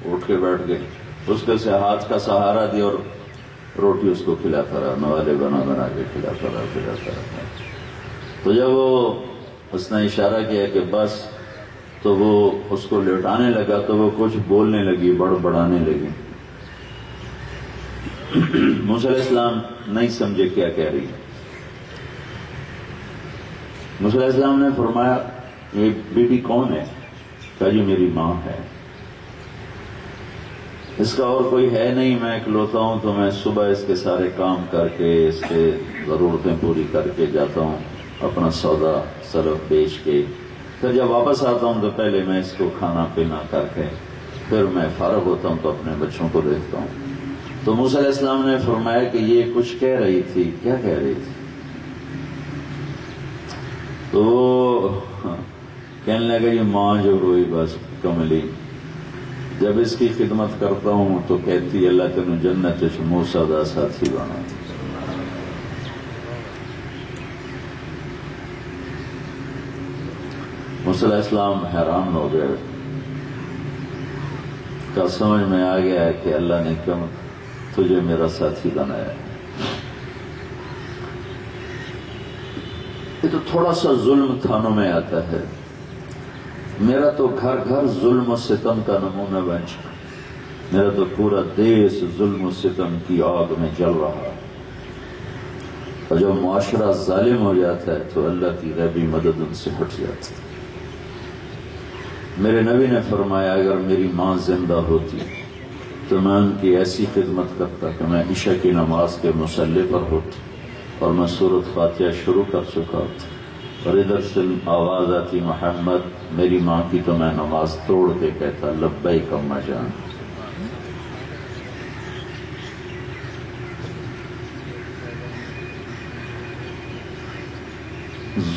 اٹھ کے بیٹھ گئے، اس کے سے ہاتھ کا سہارا دی اور روٹی اس کو کھلاتا رہا، نوالے بنا بنا کے کھلاتا رہا۔ تو جب وہ اس نے اشارہ کیا کہ بس، تو وہ اس کو لٹانے لگا تو وہ کچھ بولنے لگی، بڑبڑانے لگی۔ موسیٰ علیہ السلام نہیں سمجھے کیا کہہ رہی۔ موسیٰ علیہ السلام نے فرمایا یہ بی بی کون ہے؟ کہا جی میری ماں ہے، اس کا اور کوئی ہے نہیں، میں اکلوتا ہوں، تو میں صبح اس کے سارے کام کر کے اس کے ضرورتیں پوری کر کے جاتا ہوں، اپنا سودا صرف بیچ کے، پھر جب واپس آتا ہوں تو پہلے میں اس کو کھانا پینا کر کے پھر میں فارغ ہوتا ہوں تو اپنے بچوں کو دیکھتا ہوں۔ تو موسیٰ علیہ السلام نے فرمایا کہ یہ کچھ کہہ رہی تھی، کیا کہہ رہی تھی؟ تو کہنے لگا یہ ماں جو روئی بس کملی، جب اس کی خدمت کرتا ہوں تو کہتی اللہ تینوں جنت وچ موسیٰ دا ساتھی بنا۔ موسیٰ علیہ السلام حیران ہو گئے، کا سمجھ میں آ گیا ہے کہ اللہ نے کیوں تجھے میرا ساتھی بنایا۔ یہ تو تھوڑا سا ظلم تھانوں میں آتا ہے، میرا تو گھر گھر ظلم و ستم کا نمونہ بن چکا، میرا تو پورا دیش ظلم و ستم کی آگ میں جل رہا ہے، اور جب معاشرہ ظالم ہو جاتا ہے تو اللہ کی غیبی مدد ان سے ہٹ جاتی ہے۔ میرے نبی نے فرمایا اگر میری ماں زندہ ہوتی تو میں ان کی ایسی خدمت کرتا کہ میں عشاء کی نماز کے مصلی پر ہوتی اور میں سورۃ فاتحہ شروع کر چکا ہوتا، اور ادھر سے آواز آتی محمد، میری ماں کی تو میں نماز توڑ کے کہتا لبیک اماں جان۔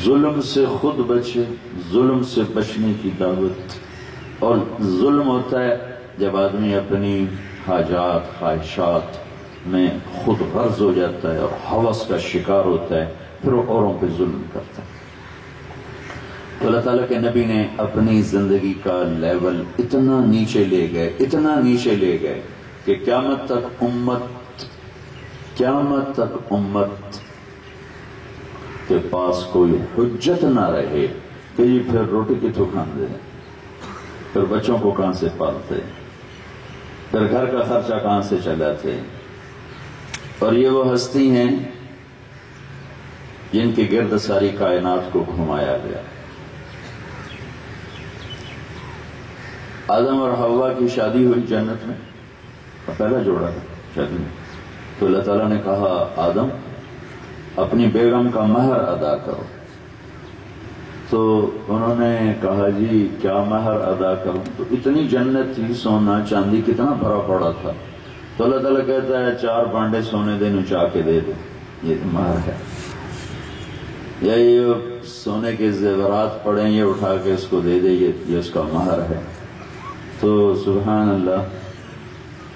ظلم سے خود بچے، ظلم سے بچنے کی دعوت۔ اور ظلم ہوتا ہے جب آدمی اپنی حاجات خواہشات میں خود غرض ہو جاتا ہے اور ہوس کا شکار ہوتا ہے، پھر وہ اوروں پہ ظلم کرتا ہے۔ تو اللہ تعالیٰ کے نبی نے اپنی زندگی کا لیول اتنا نیچے لے گئے، اتنا نیچے لے گئے کہ قیامت تک امت کے پاس کوئی حجت نہ رہے کہ جی پھر روٹی کتوں کھاندے، پھر بچوں کو کہاں سے پالتے، پھر گھر کا خرچہ کہاں سے چلاتے۔ اور یہ وہ ہستی ہیں جن کے گرد ساری کائنات کو گھمایا گیا۔ آدم اور حوا کی شادی ہوئی جنت میں، پہلا جوڑا شادی میں، تو اللہ تعالیٰ نے کہا آدم اپنی بیگم کا مہر ادا کرو، تو انہوں نے کہا جی کیا مہر ادا کروں؟ تو اتنی جنت تھی، سونا چاندی کتنا بھرا پڑا تھا، تو اللہ تعالیٰ کہتا ہے 4 بانڈے سونے دے نچا کے دے دو، یہ مہر ہے، یا یہ سونے کے زیورات پڑے یہ اٹھا کے اس کو دے دے، یہ اس کا مہر ہے۔ تو سبحان اللہ،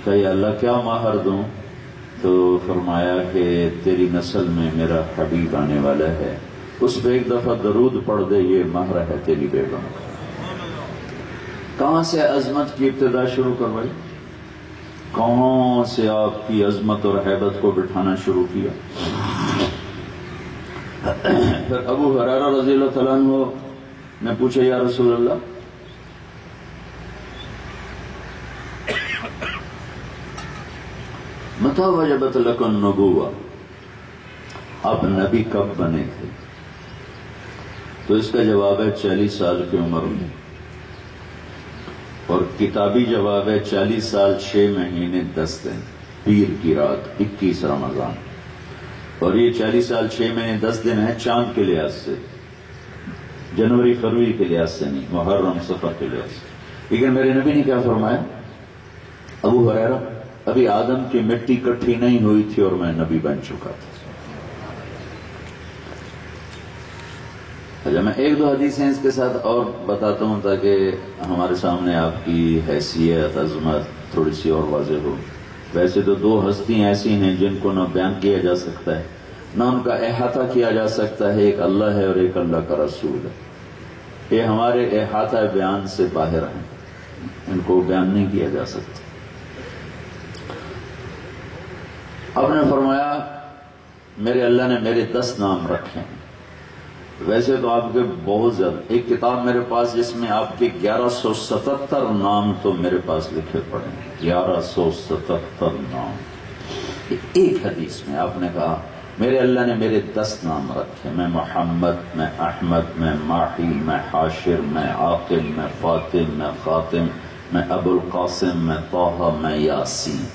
کہ اللہ کیا مہر دوں؟ تو فرمایا کہ تیری نسل میں میرا حبیب آنے والا ہے، اس پہ ایک دفعہ درود پڑھ دے، یہ مہر ہے تیری بیگم۔ کہاں سے عظمت کی ابتدا شروع کروائی؟ کہاں سے آپ کی عظمت اور ہیبت کو بٹھانا شروع کیا؟ پھر ابو ہریرہ رضی اللہ تعالیٰ عنہ نے پوچھا یا رسول اللہ متى وجبت لك النبوة، آپ نبی کب بنے تھے؟ تو اس کا جواب ہے 40 سال کی عمر میں، اور کتابی جواب ہے 40 سال 6 مہینے 10 دن، پیر کی رات 21 رمضان، اور یہ 40 سال 6 مہینے 10 دن ہے چاند کے لحاظ سے، جنوری فروری کے لحاظ سے نہیں، محرم صفر کے لحاظ سے۔ لیکن میرے نبی نے کیا فرمایا؟ ابو ہریرہ ابھی آدم کی مٹی کٹھی نہیں ہوئی تھی اور میں نبی بن چکا تھا۔ اچھا، میں ایک دو حدیثیں اس کے ساتھ اور بتاتا ہوں تاکہ ہمارے سامنے آپ کی حیثیت عظمت تھوڑی سی اور واضح ہو۔ ویسے تو 2 ہستیاں ایسی ہیں جن کو نہ بیان کیا جا سکتا ہے نہ ان کا احاطہ کیا جا سکتا ہے، ایک اللہ ہے اور ایک اللہ کا رسول ہے۔ یہ ہمارے احاطہ بیان سے باہر ہیں، ان کو بیان نہیں کیا جا سکتا۔ آپ نے فرمایا میرے اللہ نے میرے 10 نام رکھے ہیں۔ ویسے تو آپ کے بہت زیادہ، ایک کتاب میرے پاس جس میں آپ کے 1177 نام تو میرے پاس لکھے پڑے ہیں، 1177 نام۔ ایک حدیث میں آپ نے کہا میرے اللہ نے میرے 10 نام رکھے، میں محمد، میں احمد، میں ماحی، میں حاشر، میں عاقل، میں فاطم، میں خاتم، میں ابو القاسم، میں طہ، میں یاسین۔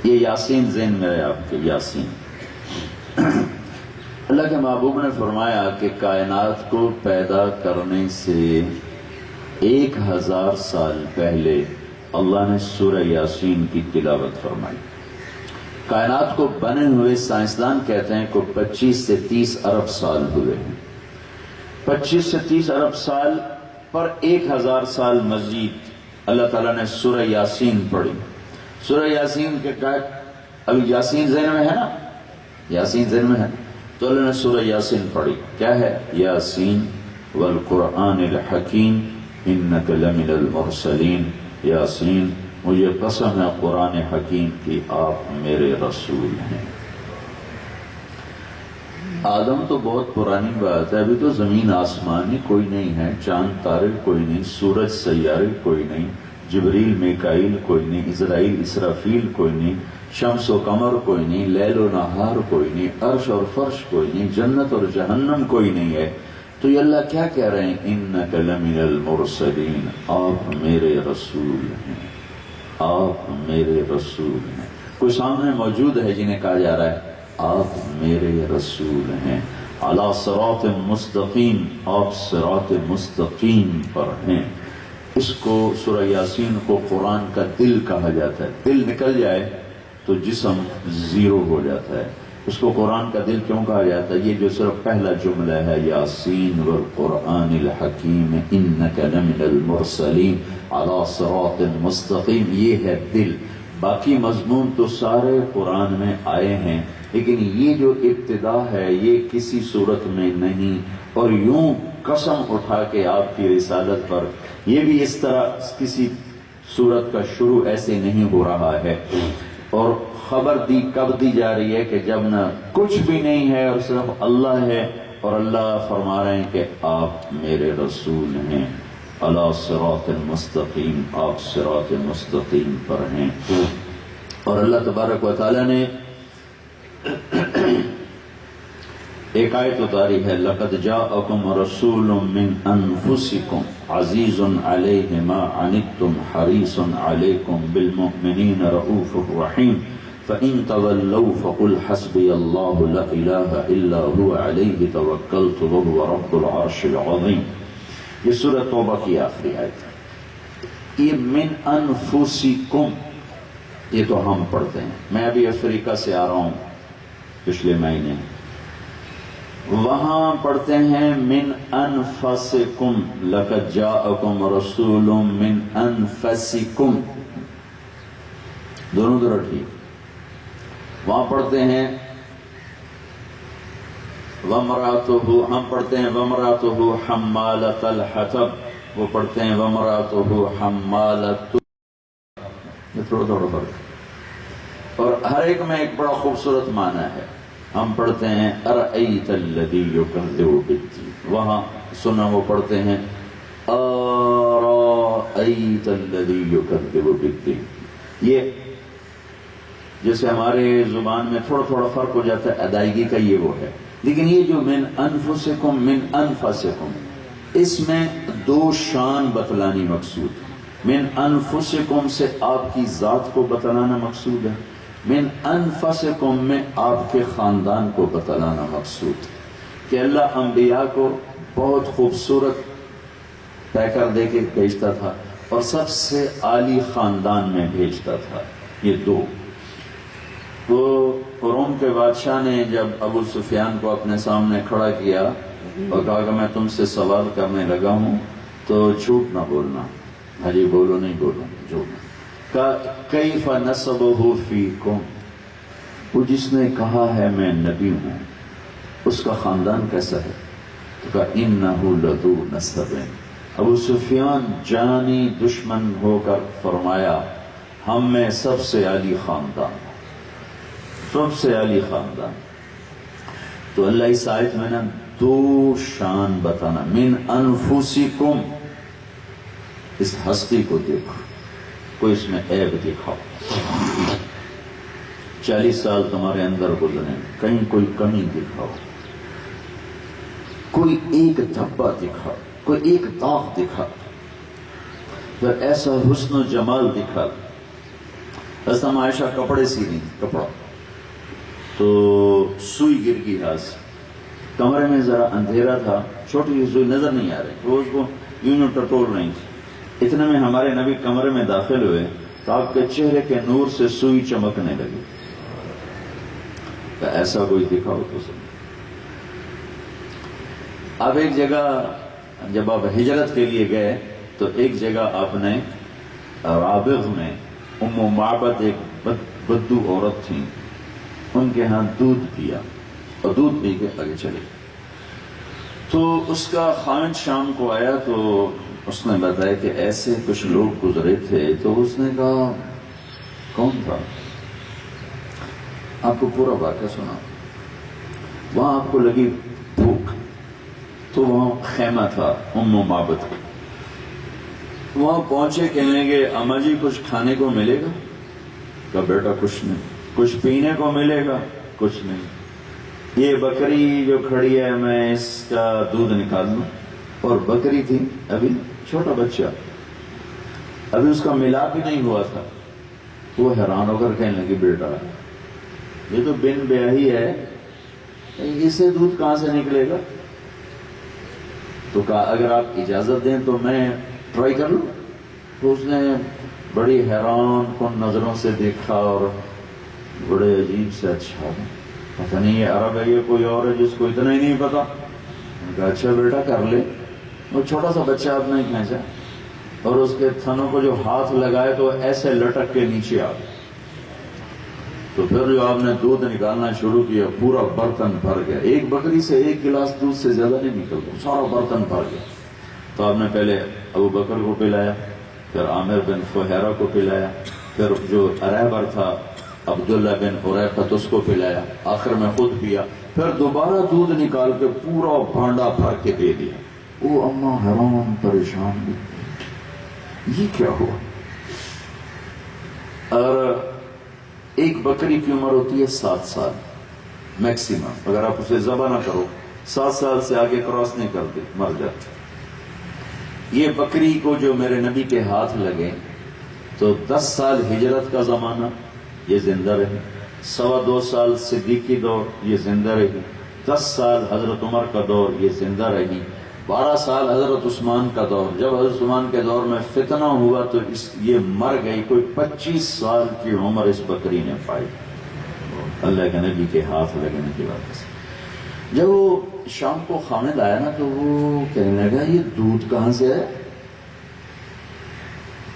یہ یاسین ذہن میں ہے آپ کے، یاسین۔ اللہ کے محبوب نے فرمایا کہ کائنات کو پیدا کرنے سے 1000 سال پہلے اللہ نے سورہ یاسین کی تلاوت فرمائی۔ کائنات کو بنے ہوئے سائنسدان کہتے ہیں کہ 25 سے 30 ارب سال ہوئے ہیں۔ 25 سے 30 ارب سال پر 1000 سال مزید اللہ تعالیٰ نے سورہ یاسین پڑھی۔ سورہ یاسین کے تحت ابھی یاسین ذہن میں ہے نا، یاسین ذہن میں ہے تو اللہ نے سورہ یاسین پڑھی۔ کیا ہے؟ یاسین والقرآن الحکیم انک لمن المرسلین، یاسین مجھے قسم ہے قرآن حکیم کی آپ میرے رسول ہیں۔ آدم تو بہت پرانی بات ہے، ابھی تو زمین آسمان ہی کوئی نہیں ہے، چاند تارے کوئی نہیں، سورج سیارے کوئی نہیں، جبریل میکائیل کوئی نہیں، اسرائیل اسرافیل کوئی نہیں، شمس و قمر کوئی نہیں، لیل و نہار کوئی نہیں، عرش اور فرش کوئی نہیں، جنت اور جہنم کوئی نہیں ہے۔ تو یہ اللہ کیا کہہ رہے ہیں؟ انک لمن المرسلین، آپ میرے رسول ہیں، آپ میرے رسول ہیں۔ کوئی سامنے موجود ہے جنہیں کہا جا رہا ہے آپ میرے رسول ہیں، علی صراط مستقیم، آپ صراط مستقیم پر ہیں۔ اس کو سورہ یاسین کو قرآن کا دل کہا جاتا ہے۔ دل نکل جائے تو جسم زیرو ہو جاتا ہے۔ اس کو قرآن کا دل کیوں کہا جاتا ہے؟ یہ جو صرف پہلا جملہ ہے یاسین والقرآن الحکیم انک لمن المرسلین علی صراط مستقیم، یہ ہے دل۔ باقی مضمون تو سارے قرآن میں آئے ہیں، لیکن یہ جو ابتدا ہے یہ کسی صورت میں نہیں، اور یوں قسم اٹھا کے آپ کی رسالت پر یہ بھی اس طرح کسی صورت کا شروع ایسے نہیں ہو رہا ہے۔ اور خبر دی کب دی جا رہی ہے کہ جب نہ کچھ بھی نہیں ہے اور صرف اللہ ہے، اور اللہ فرما رہے ہیں کہ آپ میرے رسول ہیں، علی صراط مستقیم، آپ صراط مستقیم پر ہیں۔ اور اللہ تبارک و تعالی نے ایک آیت اتاری ہے، لقد جاءکم رسول من انفسکم عزیز علیہ ما عنتم حریص علیکم بالمؤمنین رؤوف رحیم فإن تولوا فقل حسبی اللہ لا الہ الا هو علیہ توکلت وهو رب العرش العظیم۔ یہ سورۃ توبہ کی آخری آیت ہے۔ یہ من انفسکم، یہ تو ہم پڑھتے ہیں، میں ابھی افریقہ سے آ رہا ہوں پچھلے مہینے، وہاں پڑھتے ہیں من انفسکم، لقد جاءکم رسول من انفسکم، دونوں طرح ٹھیک۔ وہاں پڑھتے ہیں وامرأتہ، ہم پڑھتے ہیں وامرأتہ حمالۃ الحطب، وہ پڑھتے ہیں وامرأتہ حمالۃ، یہ تھوڑا تھوڑا فرق، اور ہر ایک میں ایک بڑا خوبصورت معنی ہے۔ ہم پڑھتے ہیں ارأیت الذی یکذب بالدین، وہاں سنا وہ پڑھتے ہیں ارأیت الذی یکذب بالدین. یہ جیسے ہمارے زبان میں تھوڑا تھوڑا فرق ہو جاتا ہے ادائیگی کا، یہ وہ ہے. لیکن یہ جو من انفسکم من انفسکم، اس میں دو شان بتلانی مقصود ہے. من انفسکم سے آپ کی ذات کو بتلانا مقصود ہے، من انفسکم میں آپ کے خاندان کو بتلانا مقصود ہے کہ اللہ انبیاء کو بہت خوبصورت پیکر دے کے بھیجتا تھا اور سب سے عالی خاندان میں بھیجتا تھا. یہ دو. تو روم کے بادشاہ نے جب ابو سفیان کو اپنے سامنے کھڑا کیا اور کہا کہ میں تم سے سوال کرنے لگا ہوں تو جھوٹ نہ بولنا. حجی بولو نہیں بولو جھوٹ. کیف نسبہ فیکم، وہ جس نے کہا ہے میں نبی ہوں اس کا خاندان کیسا ہے؟ تو کہا انہ لذو نسب. ابو سفیان جانی دشمن ہو کر فرمایا ہم میں سب سے عالی خاندان، سب سے عالی خاندان. تو اللہ اس آیت میں نا دو شان بتانا. من انفسکم، اس ہستی کو دیکھو، کوئی اس میں عیب دکھاؤ. 40 سال تمہارے اندر گزرے، کہیں کوئی کمی دکھاؤ، کوئی ایک دھبا دکھاؤ، کوئی ایک داغ دکھا، پھر ایسا حسن و جمال دکھا. ایسا عائشہ کپڑے سی رہی، کپڑا تو سوئی گر گئی ہاتھ سے. کمرے میں ذرا اندھیرا تھا، چھوٹی سی سوئی نظر نہیں آ رہی، وہ اس کو یوں ٹٹول رہی تھی. اتنے میں ہمارے نبی کمرے میں داخل ہوئے تو آپ کے چہرے کے نور سے سوئی چمکنے لگی. ایسا کوئی دکھاؤ تو سب. اب ایک جگہ جب آپ ہجرت کے لیے گئے تو ایک جگہ آپ نے رابغ میں ام معبد ایک بدو عورت تھی، ان کے ہاں دودھ پیا اور دودھ پی کے آگے چلے. تو اس کا خامد شام کو آیا تو اس نے بتایا کہ ایسے کچھ لوگ گزرے تھے. تو اس نے کہا کون تھا؟ آپ کو پورا واقعہ سنا. وہاں آپ کو لگی بھوک تو وہاں خیمہ تھا ام معبد کا. وہاں پہنچے، کہنے لگے اما جی کچھ کھانے کو ملے گا؟ کہا بیٹا کچھ نہیں. کچھ پینے کو ملے گا؟ کچھ نہیں. یہ بکری جو کھڑی ہے میں اس کا دودھ نکال لوں. اور بکری تھی ابھی چھوٹا بچہ، ابھی اس کا ملاپ بھی نہیں ہوا تھا. وہ حیران ہو کر کہنے لگی بیٹا یہ تو بن بیاہی ہے، اسے دودھ کہاں سے نکلے گا؟ تو کہا اگر آپ اجازت دیں تو میں ٹرائی کر لوں. تو اس نے بڑی حیران کن نظروں سے دیکھا اور بڑے عجیب سے اچھا پتہ نہیں یہ عرب ہے یہ کوئی اور ہے جس کو اتنا ہی نہیں پتا. کہا اچھا بیٹا کر لے. وہ چھوٹا سا بچہ آپ نے کھینچا اور اس کے تھنوں کو جو ہاتھ لگائے تو ایسے لٹک کے نیچے آ گئے. تو پھر جو آپ نے دودھ نکالنا شروع کیا پورا برتن بھر گیا. ایک بکری سے 1 گلاس دودھ سے زیادہ نہیں نکلتا، سارا برتن بھر گیا. تو آپ نے پہلے ابو بکر کو پلایا، پھر عامر بن فہیرہ کو پلایا، پھر جو رہبر تھا عبداللہ بن عریقہ اس کو پلایا، آخر میں خود پیا، پھر دوبارہ دودھ نکال کے پورا بھانڈا بھر کے دے دیا. وہ اماں حیران پریشان بھی یہ کیا ہوا. اور ایک بکری کی عمر ہوتی ہے 7 سال میکسیمم، اگر آپ اسے ذبح نہ کرو 7 سال سے آگے کراس نہیں کرتے مر جاتے. یہ بکری کو جو میرے نبی کے ہاتھ لگے تو 10 سال ہجرت کا زمانہ یہ زندہ رہی، 2.25 سال صدیقی دور یہ زندہ رہی، 10 سال حضرت عمر کا دور یہ زندہ رہی، 12 سال حضرت عثمان کا دور. جب حضرت عثمان کے دور میں فتنہ ہوا تو یہ مر گئی. کوئی 25 سال کی عمر اس بکری نے پائی اللہ کے نبی کے ہاتھ لگنے کی وجہ سے. جب وہ شام کو خامد آیا نا تو وہ کہنے لگا یہ دودھ کہاں سے ہے؟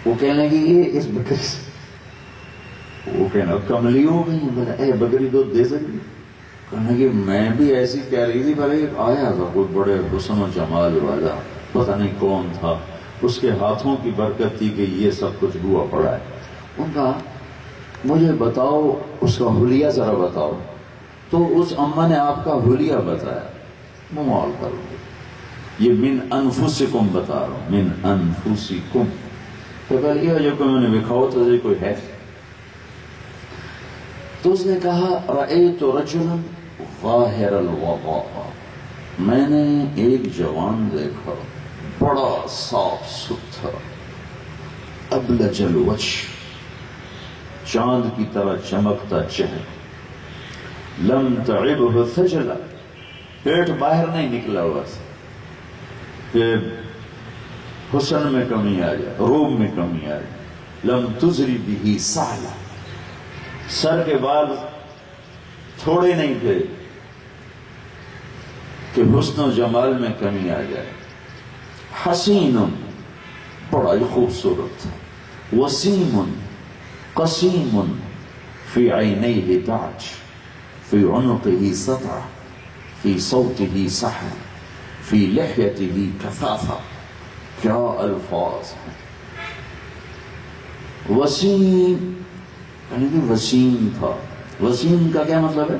وہ کہنے لگی یہ اس بکری سے. وہ کہنا کملی ہو گئی. بولا اے بکری دودھ دے سکتی؟ کہنے لگی میں بھی ایسی کہہ رہی تھی، بھلے آیا تھا کوئی بڑے حسن و جمال والا، پتہ نہیں کون تھا، اس کے ہاتھوں کی برکت تھی کہ یہ سب کچھ ہوا پڑا ہے. ان کا مجھے بتاؤ اس کا حلیہ ذرا بتاؤ. تو اس اما نے آپ کا حلیہ بتایا، ممال کر لو، یہ من انفسکم بتا رہا ہوں، من انفسکم. تو کہا یہ جو کوئی میں نے دکھاؤ تو یہ کوئی ہے. تو اس نے کہا رأیت رجلا ظاہر الوضاء، میں نے ایک جوان دیکھا بڑا صاف ستھرا، ابلج الوجه، چاند کی طرح چمکتا چہرہ، لم تعبه خجلہ، پیٹ باہر نہیں نکلا ہوا کہ حسن میں کمی آ جائے، روب میں کمی آ جائے، لم تزری به سعلہ، سر کے بال تھوڑے نہیں تھے کہ حسن و جمال میں کمی آ جائے. حسین، بڑا ہی خوبصورت تھا. وسیم قسیم، فی عینیہ تاج، فی عنقہ سطع، فی صوتہ سحر، فی لحیتہ کثافہ. کیا الفاظ ہیں. وسیم یعنی کہ وسیم تھا. وسیم کا کیا مطلب ہے؟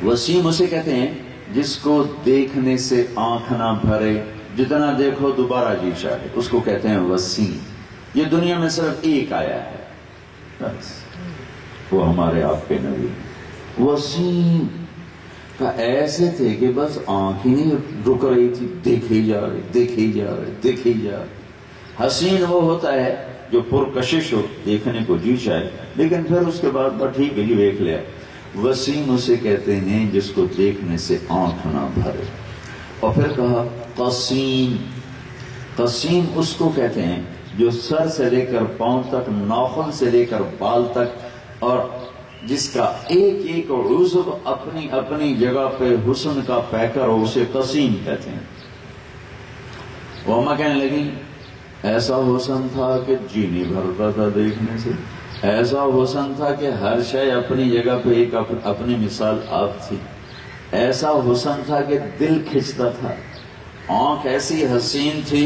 وسیم اسے کہتے ہیں جس کو دیکھنے سے آنکھ نہ بھرے، جتنا دیکھو دوبارہ جی چاہے، اس کو کہتے ہیں وسیم. یہ دنیا میں صرف ایک آیا ہے بس، وہ ہمارے آپ کے نبی. وسیم کا ایسے تھے کہ بس آنکھ ہی نہیں رک رہی تھی، دیکھے ہی جا رہے، دیکھے ہی جا رہے، دیکھے ہی جا رہے. حسین وہ ہوتا ہے جو پرکشش ہو، دیکھنے کو جی چاہے لیکن پھر اس کے بعد ٹھیک ہے جی دیکھ لیا. وسیم اسے کہتے ہیں جس کو دیکھنے سے آنکھ نہ بھرے. اور پھر کہا قسیم. قسیم اس کو کہتے ہیں جو سر سے لے کر پاؤں تک، ناخن سے لے کر بال تک، اور جس کا ایک ایک عضو اپنی اپنی جگہ پہ حسن کا پیکر ہو، اسے قسیم کہتے ہیں. وہ اماں کہنے لگی ایسا حسن تھا کہ جی نہیں بھرتا تھا دیکھنے سے، ایسا حسن تھا کہ ہر شے اپنی جگہ پہ ایک اپنی مثال آپ تھی، ایسا حسن تھا کہ دل کھنچتا تھا. آنکھ ایسی حسین تھی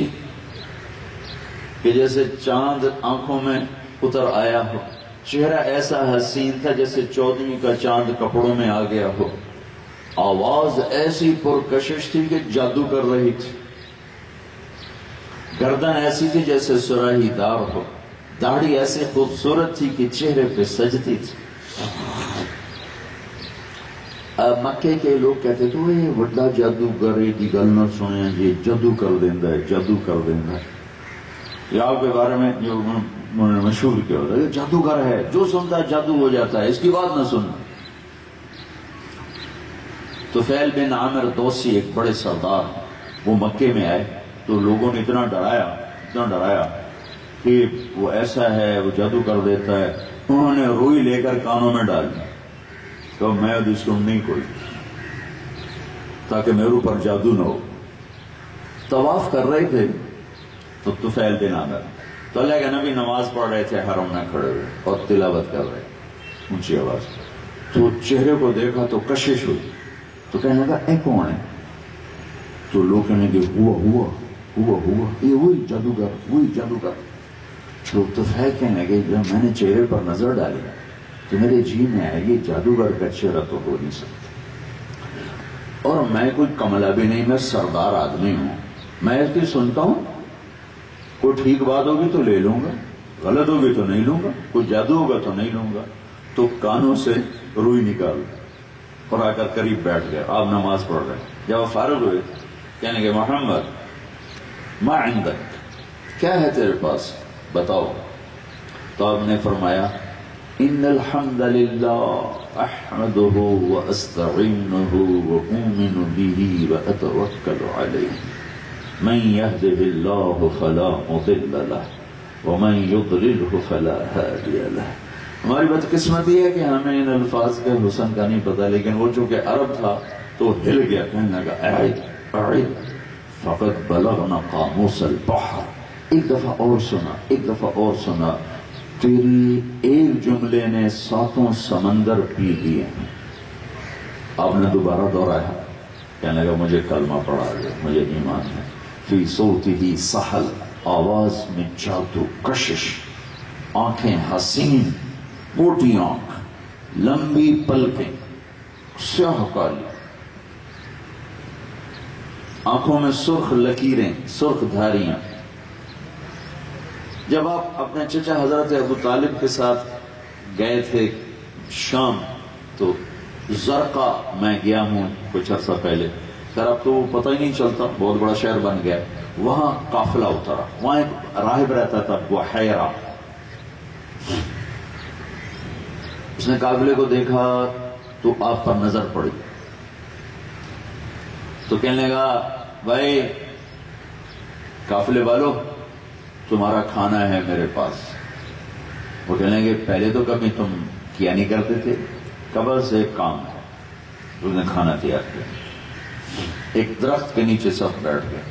کہ جیسے چاند آنکھوں میں اتر آیا ہو، چہرہ ایسا حسین تھا جیسے 14ویں کا چاند کپڑوں میں آ گیا ہو. آواز ایسی پرکشش تھی کہ جادو کر رہی تھی. گردن ایسی تھی جیسے سراہی دار ہو. داڑھی ایسی خوبصورت تھی کہ چہرے پہ سجتی تھی. مکے کے لوگ کہتے تھے یہ وڈا جادوگر دی گل نہ سنیا جی، جادو کر دیندا ہے، جادو کر دیندا ہے. یہ آپ کے بارے میں جو انہوں نے مشہور کیا ہوتا ہے، یہ جادوگر ہے، جو سنتا ہے جادو ہو جاتا ہے، اس کی بات نہ سننا. تو طفیل بن عامر دوسی ایک بڑے سردار، وہ مکے میں آئے تو لوگوں نے اتنا ڈرایا کہ وہ ایسا ہے، وہ جادو کر دیتا ہے. انہوں نے روئی لے کر کانوں میں ڈال دی تو میں ادھی سننی کوئی، تاکہ میرے اوپر جادو نہ ہو. طواف کر رہے تھے تو طفیل بن عامر، تو اللہ کے نبی نماز پڑھ رہے تھے حرم میں کھڑے ہوئے اور تلاوت کر رہے اونچی آواز. تو چہرے کو دیکھا تو کشش ہوئی، تو کہنے لگا اے کون ہے؟ تو لوگ کہنے کہ ہوا یہ وہی جادوگر. تو طفیل کہنے لگے جب میں نے چہرے پر نظر ڈالی تو میرے جی میں آئے یہ جادوگر کا چہرہ تو ہو نہیں سکتا، اور میں کوئی کملا بھی نہیں، میں سردار آدمی ہوں، میں اس کی سنتا ہوں، کوئی ٹھیک بات ہوگی تو لے لوں گا، غلط ہوگی تو نہیں لوں گا، کوئی جادو ہوگا تو نہیں لوں گا. تو کانوں سے روئی نکال اور آ کر قریب بیٹھ گیا. آپ نماز پڑھ رہے. جب آپ فارغ ہوئے کہنے کہ محمد ما عندک، کیا ہے تیرے پاس بتاؤ. تو آپ نے فرمایا ان الحمد للہ احمدہ واستعینہ واؤمن بہ واتوکل علیہ من یہدہ اللہ فلا مضل لہ ومن یضللہ فلا ہادی لہ. ہماری بدقسمتی ہے کہ ہمیں ان الفاظ کے حسن کا نہیں پتا، لیکن وہ چونکہ عرب تھا تو ہل گیا، کہنے لگا اعد فقد بلغنا قاموس البحر. ایک دفعہ اور سنا تیری ایک جملے نے 7 سمندر پی لیے ہیں. آپ نے دوبارہ دہرایا، کہنے لگا مجھے کلمہ پڑھا دے، مجھے ایمان ہے. فی صوتہ سحل، آواز میں جادو، کشش، آنکھیں حسین، موٹی آنکھ، لمبی پلکیں، سیاہ کالی، آنکھوں میں سرخ لکیریں، سرخ دھاریاں۔ جب آپ اپنے چچا حضرت ابو طالب کے ساتھ گئے تھے شام، تو زرقا میں گیا ہوں کچھ عرصہ پہلے، پھر اب تو پتہ ہی نہیں چلتا، بہت بڑا شہر بن گیا۔ وہاں قافلہ اترا، وہاں ایک راہب رہتا تھا بحیرہ، اس نے قافلے کو دیکھا تو آپ پر نظر پڑی، تو کہنے لگا بھائی قافلے والو تمہارا کھانا ہے میرے پاس۔ وہ کہنے لگے پہلے تو کبھی تم کیا نہیں کرتے تھے، قبل سے ایک کام ہے۔ اس نے کھانا تیار کیا، ایک درخت کے نیچے سب بیٹھ گئے۔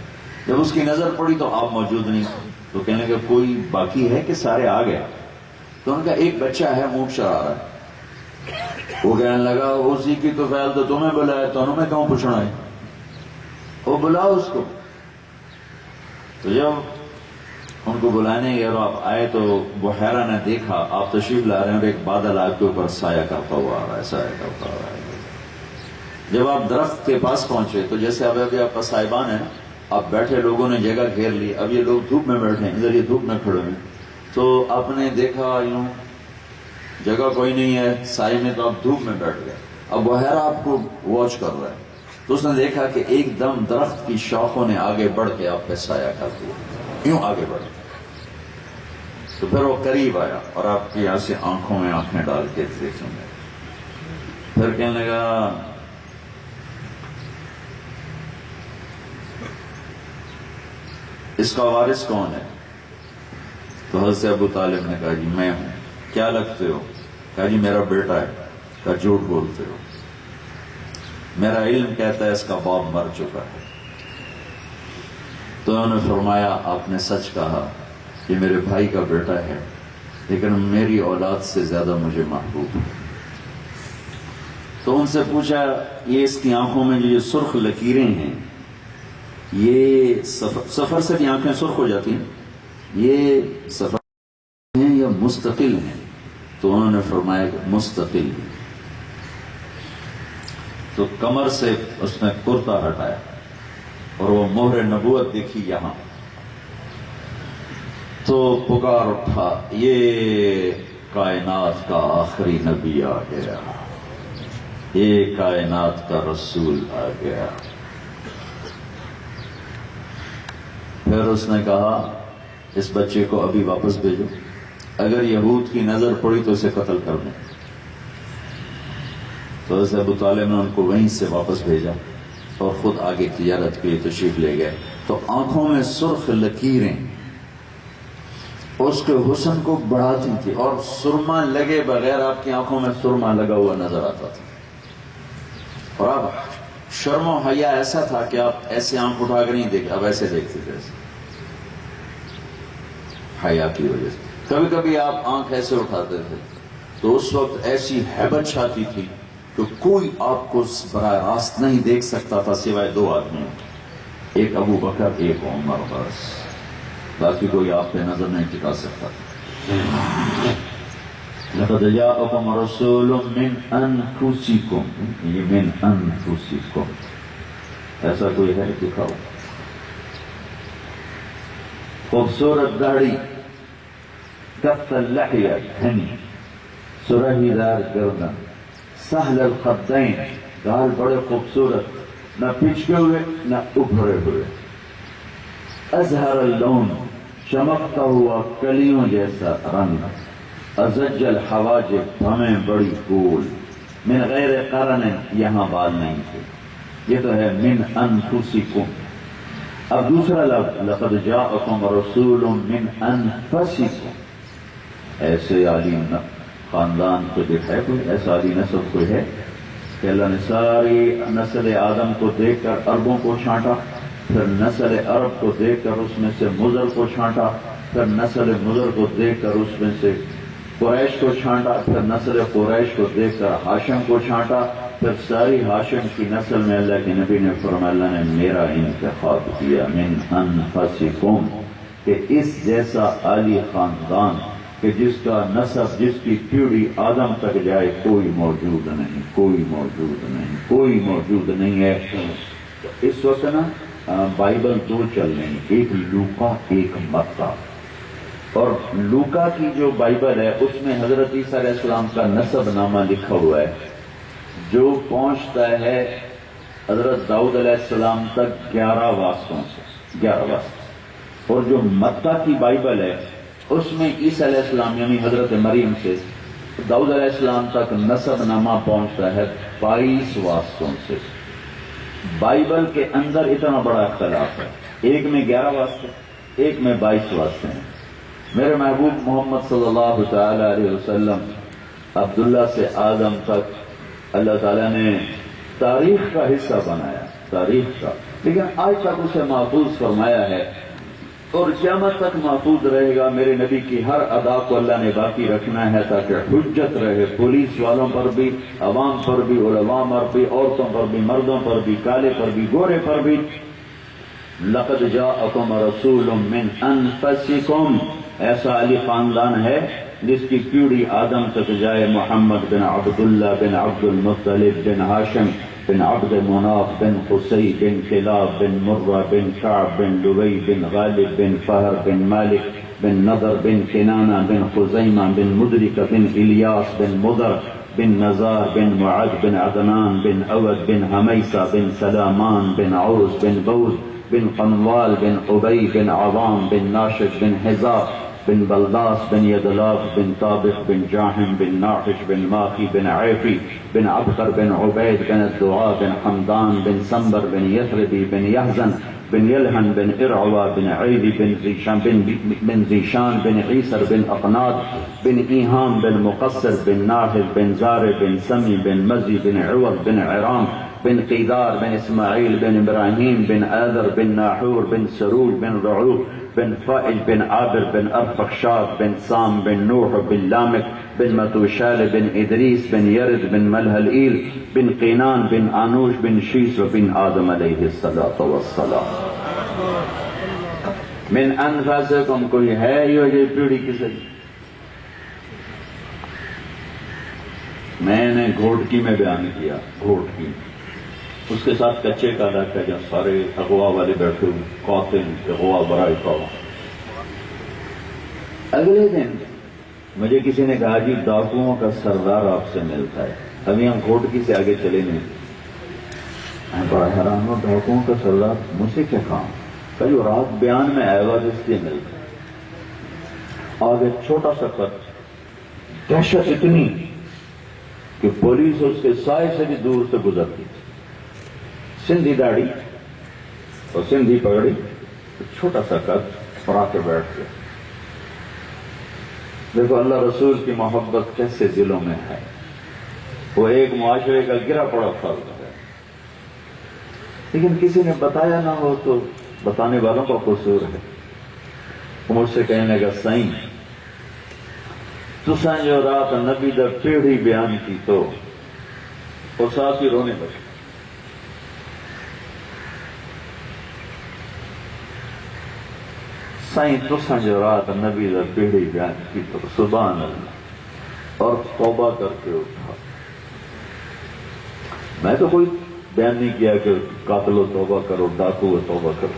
جب اس کی نظر پڑی تو آپ موجود نہیں، تو کہنے لگے کوئی باقی ہے کہ سارے آ گئے؟ تو ان کا ایک بچہ ہے منہ چڑھا رہا ہے، وہ کہنے لگا اسی کی تو فعل تو تمہیں بلایا، تو انہوں نے کہوں پوچھنا ہے، وہ بلاؤ اس کو۔ تو جب ان کو بلانے گئے اور آپ آئے تو بحیرہ نے دیکھا آپ تشریف لا رہے ہیں اور ایک بادل آپ کے اوپر سایہ کرتا ہوا آ رہا ہے، سایہ کرتا ہوا ہے۔ جب آپ درخت کے پاس پہنچے تو جیسے ابھی آپ کا صاحبان ہے، آپ بیٹھے، لوگوں نے جگہ گھیر لی، اب یہ لوگ دھوپ میں بیٹھے ہیں، ادھر یہ دھوپ میں کھڑے ہیں، تو آپ نے دیکھا یوں جگہ کوئی نہیں ہے سائے میں، تو آپ دھوپ میں بیٹھ گئے۔ اب بحیرہ آپ کو واچ کر رہا ہے، تو اس نے دیکھا کہ ایک دم درخت کی شاخوں نے آگے بڑھ کے آپ پہ سایہ کر دیا، یوں آگے بڑھ گیا۔ تو پھر وہ قریب آیا اور آپ کی یہاں سے آنکھوں میں آنکھیں ڈال کے دیکھیں گے، پھر کہنے لگا اس کا وارث کون ہے؟ تو حضرت ابو طالب نے کہا جی میں ہوں۔ کیا لگتے ہو؟ کہا جی میرا بیٹا ہے۔ کہا جھوٹ بولتے ہو، میرا علم کہتا ہے اس کا باپ مر چکا ہے۔ تو انہوں نے فرمایا آپ نے سچ کہا، یہ میرے بھائی کا بیٹا ہے، لیکن میری اولاد سے زیادہ مجھے محبوب ہے۔ تو ان سے پوچھا یہ اس کی آنکھوں میں جو یہ سرخ لکیریں ہیں، یہ سفر سے بھی آنکھیں سرخ ہو جاتی ہیں، یہ سفر ہیں یا مستقل ہیں؟ تو انہوں نے فرمایا کہ مستقل ہیں۔ تو کمر سے اس نے کرتا ہٹایا اور وہ مہر نبوت دیکھی یہاں، تو پکار اٹھا یہ کائنات کا آخری نبی آ گیا، یہ کائنات کا رسول آ گیا۔ پھر اس نے کہا اس بچے کو ابھی واپس بھیجو، اگر یہود کی نظر پڑی تو اسے قتل کر دیں۔ تو حضرت ابو طالب نے ان کو وہیں سے واپس بھیجا اور خود آگے تجارت کے لیے تشریف لے گئے۔ تو آنکھوں میں سرخ لکیریں اس کے حسن کو بڑھاتی تھی، اور سرما لگے بغیر آپ کی آنکھوں میں سرما لگا ہوا نظر آتا تھا، اور اب شرم و حیا ایسا تھا کہ آپ ایسے آنکھ اٹھا کر نہیں دیکھتے، اب ایسے دیکھتے تھے ایسے حیا کی وجہ سے۔ کبھی کبھی آپ آنکھ ایسے اٹھاتے تھے تو اس وقت ایسی ہیبت چھاتی تھی کہ کوئی آپ کو براہ راست نہیں دیکھ سکتا تھا سوائے دو آدمیوں، ایک ابو بکر ایک عمر، بس باقی کوئی آپ پہ نظر نہیں ٹکا سکتا۔ لقد جاءکم رسول من انفسکم، یہ من انفسکم ایسا کوئی ہے دکھاؤ۔ خوبصورت داڑھی، کف اللحیہ گھنی، سرہی دار گردن، سہل الخدین، گال بڑے خوبصورت، نہ پچکے ہوئے نہ ابھرے ہوئے، ازہر اللون، چمکتا ہوا کلیوں جیسا رنگ، ازج الحواجب، بھمیں بڑی گول، من غیر قرن، یہاں بال نہیں تھے۔ یہ تو ہے من انفسکم۔ اب دوسرا لفظ لقد جاءکم رسول من انفسکم، ایسے عالی خاندان کو دکھائے کوئی، ایسا عالی نسب کوئی ہے کہ اللہ نے ساری نسل آدم کو دیکھ کر عربوں کو چھانٹا، پھر نسل عرب کو دیکھ کر اس میں سے مضر کو چھانٹا، پھر نسل مضر کو دیکھ کر اس میں سے قریش کو چھانٹا، پھر نسل قریش کو دیکھ کر ہاشم کو چھانٹا، پھر ساری ہاشم کی نسل میں اللہ کے نبی نے فرمایا اللہ نے میرا انتخاب کیا من انفسکم، کہ اس جیسا عالی خاندان کہ جس کا نسب، جس کی پیڑھی آدم تک جائے کوئی موجود نہیں، کوئی موجود نہیں، کوئی موجود نہیں ہے۔ اس وقت نا بائبل دو چل رہی ہیں، ایک لوکا ایک متی، اور لوکا کی جو بائبل ہے اس میں حضرت عیسیٰ علیہ السلام کا نسب نامہ لکھا ہوا ہے جو پہنچتا ہے حضرت داؤد علیہ السلام تک 11 واسطوں سے، 11 واسطے، اور جو متی کی بائبل ہے اس میں عیسیٰ علیہ السلام یعنی حضرت مریم سے داؤد علیہ السلام تک نسب نامہ پہنچتا ہے 22 واسطوں سے۔ بائبل کے اندر اتنا بڑا اختلاف ہے، ایک میں 11 واسطے، ایک میں 22 واسطے ہیں۔ میرے محبوب محمد صلی اللہ تعالی علیہ وسلم عبداللہ سے آدم تک اللہ تعالیٰ نے تاریخ کا حصہ بنایا، تاریخ کا، لیکن آج تک اسے محفوظ فرمایا ہے اور قیامت تک محفوظ رہے گا۔ میرے نبی کی ہر ادا کو اللہ نے باقی رکھنا ہے تاکہ حجت رہے پولیس والوں پر بھی، عوام پر بھی، علماء پر بھی، عورتوں پر بھی، مردوں پر بھی، کالے پر بھی، گورے پر بھی۔ لقد جاءکم رسول من انفسکم، ایسا علی خاندان ہے جس کی پیڑھی آدم تک جائے، محمد بن عبداللہ بن عبد المطلب بن ہاشم بن عبد مناف بن قصی بن کلاب بن مرہ بن کعب بن لبی بن غالب بن فہر بن مالک بن نضر بن کنانہ بن خزیمہ بن مدرک بن الیاس بن مضر بن نزار بن معد بن عدنان بن اود بن حمیسہ بن سلامان بن عوس بن بوز بن قنوال بن عبی بن عوام بن ناشد بن حزاب بن بلداس بن یدلاف بن طابق بن جاہم بن ناحش بن ماخی بن عیفی بن عبقر بن عبید بن الدعاء بن حمدان بن سنبر بن یثربی بن یحزن بن یلحن بن ارعوا بن عیدی بن زیشان بن عیسر بن اقناد بن ایہام بن مقصر بن ناحد بن زار بن سمی بن مزی بن عوض بن عرام بن قیدار بن اسماعیل بن ابراہیم بن آذر بن ناحور بن سرول بن رعوب بن فائل بن عابر بن ارفخشاد بن سام بن نوح بن لامک بن متوشال بن ادریس بن یرد بن ملہلئیل بن قینان بن آنوش بن شیس بن آدم علیہ الصلاۃ والسلام۔ من انفسکم، کوئی ہے یہ پیڑھی کسی؟ میں نے گھوٹکی میں بیان کیا، گھوٹکی اس کے ساتھ کچے کا علاقہ جہاں سارے اغوا والے بیٹھے ہوئے، قاتل اغوا برائے قوم۔ اگلے دن مجھے کسی نے کہا جی ڈاکوؤں کا سردار آپ سے ملتا ہے، ابھی ہم گھوٹکی سے آگے چلے نہیں۔ میں بڑا حیران ہوں، ڈاکوؤں کا سردار مجھ سے کیا کام؟ کہ جو رات بیان میں آئے گا اس لیے ملتا ہے۔ آگے چھوٹا سا قد، دہشت اتنی کہ پولیس اس کے سائے سے بھی دور سے گزرتی، سندھی داڑھی اور سندھی پگڑی، چھوٹا سا قد، پڑا کے بیٹھ گیا۔ دیکھو اللہ رسول کی محبت کیسے دلوں میں ہے، وہ ایک معاشرے کا گرا پڑا فرد ہے، لیکن کسی نے بتایا نہ ہو تو بتانے والوں کا قصور ہے۔ وہ مجھ سے کہنے لگا سائیں تساں جو رات نبی دا پیڑھی بیان کی تو وہ ساتھ ہی رونے لگے۔ سائیں تساں جو رات نبی دا پیڑھی بیان کی تو سبحان اللہ، اور توبہ کر کے اٹھا۔ میں تو کوئی بیان نہیں کیا کہ قاتل و توبہ کرو، ڈاکو و توبہ کرو،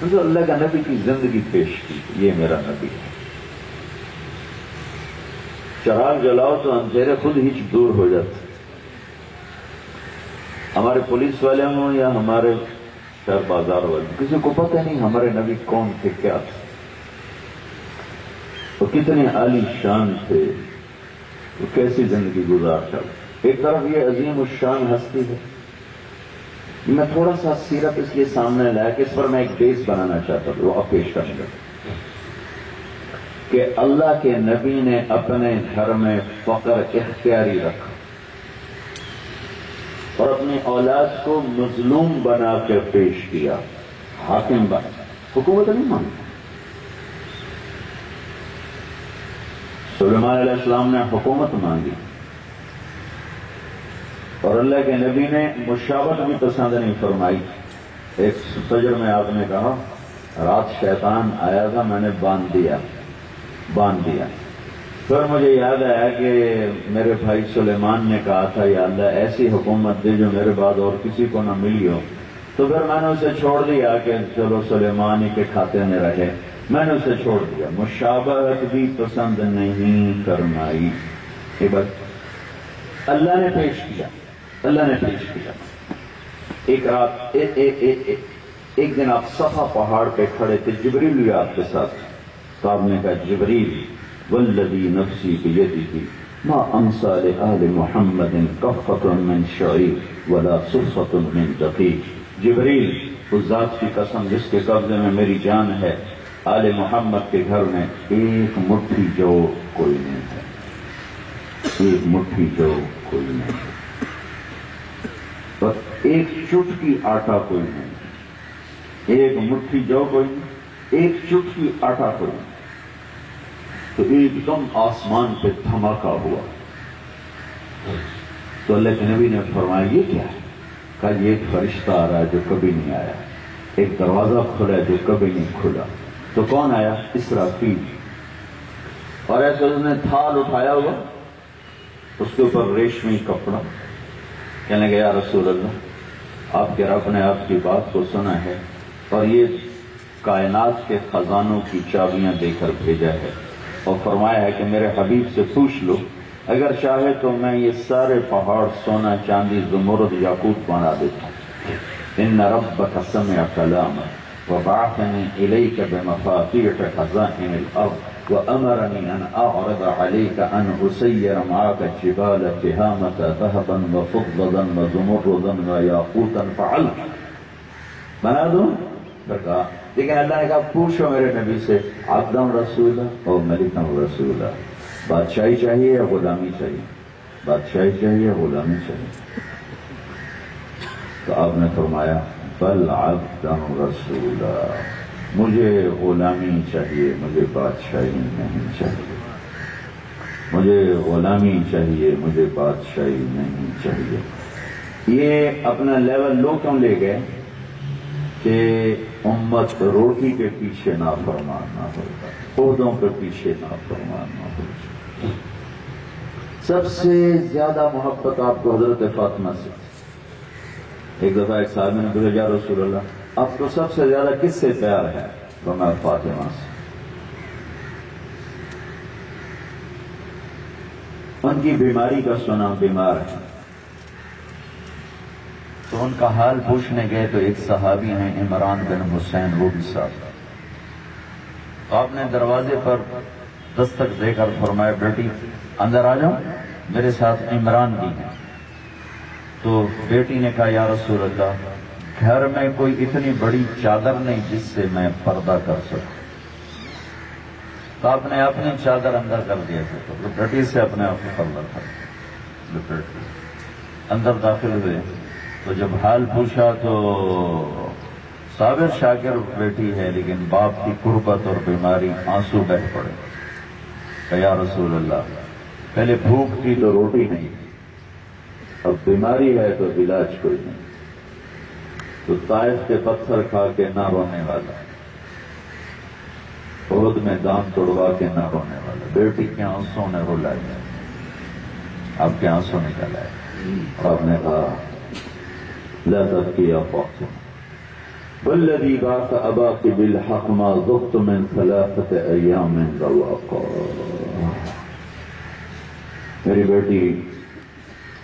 تو اللہ کا نبی کی زندگی پیش کی، یہ میرا نبی ہے۔ چراغ جلاؤ تو اندھیرے خود ہی دور ہو جاتے۔ ہمارے پولیس والے ہوں یا ہمارے شہر بازار والے، کسی کو پتہ نہیں ہمارے نبی کون تھے، کیا تھے، وہ کتنے عالی شان تھے، وہ کیسی زندگی گزارتا۔ ایک طرف یہ عظیم الشان ہستی ہے، میں تھوڑا سا سیرت اس لیے سامنے لایا کہ اس پر میں ایک بیس بنانا چاہتا ہوں، وہ اب پیش کرنے کا کہ اللہ کے نبی نے اپنے گھر میں فقر اختیاری رکھا اور اپنی اولاد کو مظلوم بنا کے پیش کیا، حاکم بنا، حکومت نہیں مانتا۔ سلیمان علیہ السلام نے حکومت مانگی اور اللہ کے نبی نے مشاورت بھی پسند نہیں فرمائی۔ ایک فجر میں آپ نے کہا رات شیطان آیا تھا، میں نے باندھ دیا، باندھ دیا۔ پھر مجھے یاد آیا کہ میرے بھائی سلیمان نے کہا تھا یا اللہ ایسی حکومت دے جو میرے بعد اور کسی کو نہ ملی ہو، تو پھر میں نے اسے چھوڑ دیا کہ چلو سلیمان ہی کے کھاتے میں رہے، میں نے اسے چھوڑ دیا۔ مشابہت بھی پسند نہیں کرنائی، یہ بات اللہ نے پیش کیا، اللہ نے پیش کیا۔ ایک رات ایک دن آپ صفا پہاڑ پہ کھڑے تھے، جبریل بھی آپ کے ساتھ، تو آپ نے کہا جبریل والذی نفسی بیدہ ما امسا لآل محمد کفۃ من شعیر ولا صفۃ من دقیق۔ جبریل اس ذات کی قسم جس کے قبضے میں میری جان ہے، آل محمد کے گھر میں ایک مٹھی جو کوئی نہیں ہے، ایک مٹھی جو کوئی نہیں ہے، بس ایک چٹکی آٹا کوئی نہیں، ایک مٹھی جو کوئی نہیں، ایک چٹکی آٹا کوئی نہیں۔ تو ایک دم آسمان پہ دھماکہ ہوا، تو اللہ کے نبی نے فرمایا یہ کیا ہے؟ کہا یہ ایک فرشتہ آ رہا ہے جو کبھی نہیں آیا، ایک دروازہ کھلا ہے جو کبھی نہیں کھلا۔ تو کون آیا؟ اسرافیل۔ اور ایسے اس نے تھال اٹھایا ہوا، اس کے اوپر ریشمی کپڑا، کہنے لگا یا رسول اللہ آپ کے رب نے آپ کی بات کو سنا ہے اور یہ کائنات کے خزانوں کی چابیاں دے کر بھیجا ہے، اور فرمایا ہے کہ میرے حبیب سے پوچھ لو، اگر چاہے تو میں یہ سارے پہاڑ سونا چاندی زمرد یاقوت بنا دیتا ہوں۔ ان ربک سمع کلامک وبعثنی الیک بمفاتیح خزائن الارض وامرنی ان اعرض علیک ان اسیر معك جبال تہامة ذهبا وفضة وزمردا ویاقوتا فعلت۔ بنا دوں؟ کہا لیکن اللہ نے کہا پوچھو میرے نبی سے عبدم رسولہ اور ملکم رسولہ، بادشاہی چاہیے یا غلامی چاہیے؟ بادشاہی چاہیے یا غلامی چاہیے؟ تو آپ نے فرمایا بل عبدم رسولہ، مجھے غلامی چاہیے، مجھے بادشاہی نہیں چاہیے، مجھے غلامی چاہیے، مجھے بادشاہی نہیں چاہیے۔ یہ اپنا لیول لو کیوں لے گئے کہ امت روٹی کے پیچھے نافرمان نہ ہو جائے، عہدوں کے پیچھے نافرمان نہ ہو جائے۔ سب سے زیادہ محبت آپ کو حضرت فاطمہ سے۔ ایک دفعہ ایک صاحب نے پوچھا یا رسول اللہ آپ کو سب سے زیادہ کس سے پیار ہے؟ تو میں فاطمہ سے۔ ان کی بیماری کا سنا، بیمار ہے، تو ان کا حال پوچھنے گئے تو ایک صحابی ہیں عمران بن حسین، وہ بھی ساتھ۔ تو آپ نے دروازے پر دستک دے کر فرمایا بیٹی اندر آ جاؤ، میرے ساتھ عمران بھی ہیں۔ تو بیٹی نے کہا یا رسول اللہ گھر میں کوئی اتنی بڑی چادر نہیں جس سے میں پردہ کر سکوں۔ تو آپ نے اپنی چادر اندر کر دیا تھا، تو لپیٹی سے اپنے آپ کو پردہ کر لپیٹ اندر داخل ہوئے۔ تو جب حال پوچھا تو صابر شاکر بیٹی ہے لیکن باپ کی قربت اور بیماری، آنسو بہہ پڑے۔ کہ یا رسول اللہ پہلے بھوک تھی تو روٹی نہیں، اب بیماری ہے تو علاج کوئی نہیں۔ تو طائف کے پتھر کھا کے نہ رونے والا، عہد میں دام توڑوا کے نہ رونے والا، بیٹی کے آنسوں نے رلایا، آپ کے آنسوں نکل آئے۔ آپ نے کہا لا تبكي يا فاطمة والذي بعث أباك بالحق ما ذقت من 3 أيام رواقا۔ میری بیٹی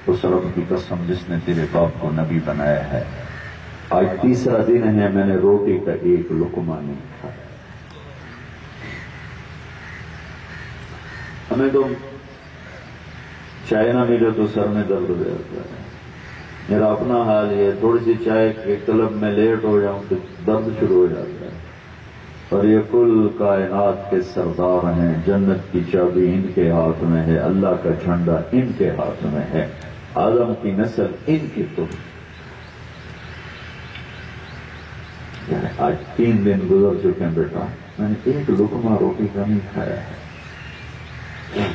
اس رب کی قسم جس نے تیرے باپ کو نبی بنایا ہے، آج تیسرا دن ہے میں نے روٹی کا ایک لقمہ نہیں کھایا۔ ہمیں تو چائے نہ ملے تو سر میں درد ہو جاتا ہے۔ میرا اپنا حال یہ، تھوڑی سی چائے کے طلب میں لیٹ ہو جاؤں تو درد شروع ہو جاتا ہے۔ اور یہ کل کائنات کے سردار ہیں، جنت کی چابی ان کے ہاتھ میں ہے، اللہ کا جھنڈا ان کے ہاتھ میں ہے، آدم کی نسل ان کی تو آج 3 دن گزر چکے ہیں بیٹا، میں نے ایک لقمہ روٹی کا نہیں کھایا ہے۔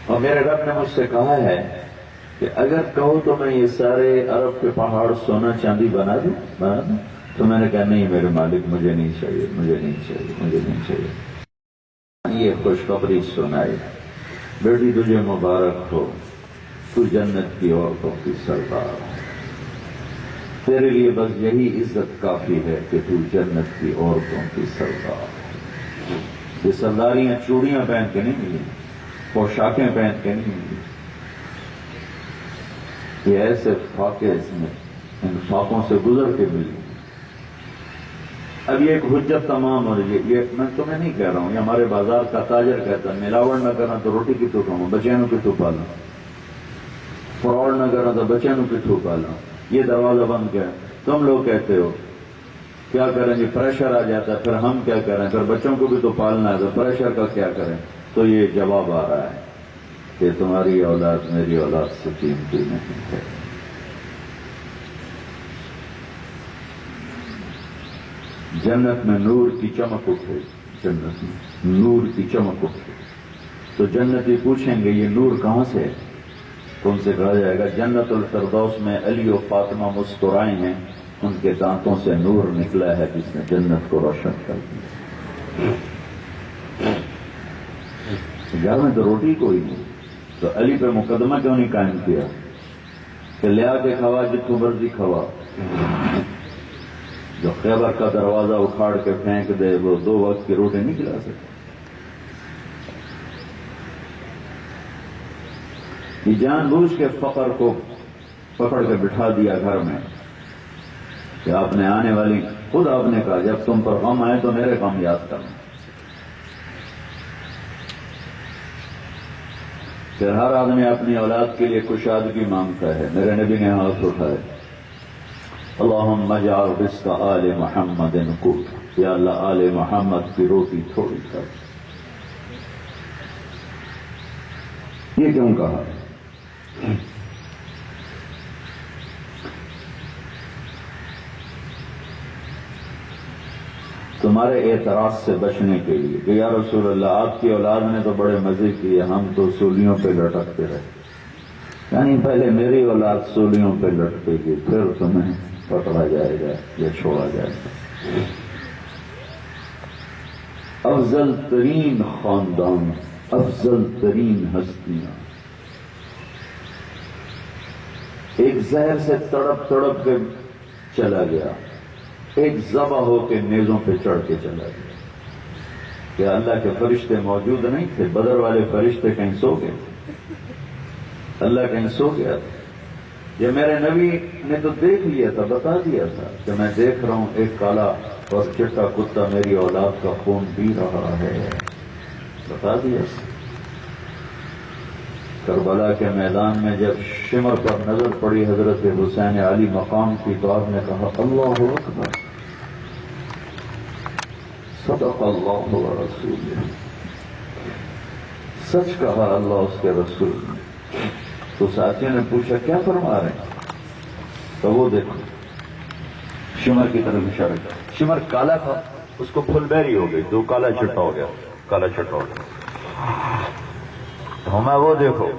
اور میرے رب نے مجھ سے کہا ہے کہ اگر کہو تو میں یہ سارے عرب کے پہاڑ سونا چاندی بنا دوں، تو میں نے کہا نہیں میرے مالک، مجھے نہیں چاہیے، مجھے نہیں چاہیے، مجھے نہیں چاہیے۔ یہ خوشخبری سنائی، بیٹی تجھے مبارک ہو، تو جنت کی عورتوں کی سردار ہے، تیرے لیے بس یہی عزت کافی ہے کہ تو جنت کی عورتوں کی سردار ہے۔ یہ سرداریاں چوڑیاں پہن کے نہیں ملی، پوشاکیں پہن کے نہیں ملی، یہ ایسے فاقے اس میں ان فاقوں سے گزر کے ملی۔ اب یہ ایک حجت تمام ہو رہی ہے، یہ میں تمہیں نہیں کہہ رہا ہوں، یہ ہمارے بازار کا تاجر کہتا ہے ملاوٹ نہ کرنا تو روٹی کی تو کھاؤں، بچیاں کی تو پالا، فراڈ نہ کرنا تو بچیاں کی تو پالا، یہ دروازہ بند کیا ہے۔ تم لوگ کہتے ہو کیا کریں گے، پریشر آ جاتا ہے، پھر ہم کیا کریں، پھر بچوں کو بھی تو پالنا ہے، تو پریشر کا کیا کریں؟ تو یہ جواب آ رہا ہے کہ تمہاری اولاد میری اولاد سے قیمتی نہیں ہے۔ جنت میں نور کی چمک اٹھے، جنت میں نور کی چمک اٹھے تو جنتی پوچھیں گے یہ نور کہاں سے ہے؟ تو ان سے کہا جائے گا جنت الفردوس میں علی و فاطمہ مسکرائے ہیں، ان کے دانتوں سے نور نکلا ہے جس نے جنت کو روشن کر دیا۔ گھر میں تو روٹی کوئی نہیں، تو علی پہ مقدمہ کیوں نہیں قائم کیا کہ لیا کے کھوا جتوں مرضی کھوا، جو خیبر کا دروازہ اکھاڑ کے پھینک دے وہ 2 وقت کی روٹی نہیں کھلا سکتا۔ یہ جان بوجھ کے فقر کو پکڑ کے بٹھا دیا گھر میں کہ آپ نے آنے والی، خود آپ نے کہا جب تم پر غم آئے تو میرے غم یاد کرنا۔ پھر ہر آدمی اپنی اولاد کے لیے کشادگی مانگتا ہے، میرے نبی نے ہاتھ اٹھائے اللہم اجعل رزق آل محمد قوت، یا اللہ آل محمد کی روٹی تھوڑی کر۔ یہ کیوں کہا؟ تمہارے اعتراض سے بچنے کے لیے کہ یا رسول اللہ آپ کی اولاد نے تو بڑے مزے کیے، ہم تو سولیوں پہ لٹکتے رہے، یعنی پہلے میری اولاد سولیوں پہ لٹکے گی پھر تمہیں پکڑا جائے گا یا چھوڑا جائے گا۔ افضل ترین خاندان، افضل ترین ہستیاں ایک زہر سے تڑپ تڑپ کے چلا گیا، ایک ذبح ہو کے نیزوں پہ چڑھ کے چلا گیا۔ کہ اللہ کے فرشتے موجود نہیں تھے، بدر والے فرشتے کہیں سو گئے، اللہ کہیں سو گیا تھا۔ یہ میرے نبی نے تو دیکھ لیا تھا، بتا دیا تھا کہ میں دیکھ رہا ہوں ایک کالا اور چٹا کتا میری اولاد کا خون پی رہا ہے، بتا دیا تھا۔ کربلا کے میدان میں جب شمر پر نظر پڑی حضرت حسین علی مقام کی تو آپ نے کہا اللہ اکبر، صدق اللہ ورسولہ، سچ کہا اللہ اس کے رسول نے۔ تو ساتھیوں نے پوچھا کیا فرما رہے ہیں؟ تو وہ دیکھو شمر کی طرف اشارہ کیا، شمر کالا تھا اس کو پھل بیری ہو گئی، دو کالا چٹا ہو گیا، کالا چٹا ہو گیا۔ تو میں وہ دیکھو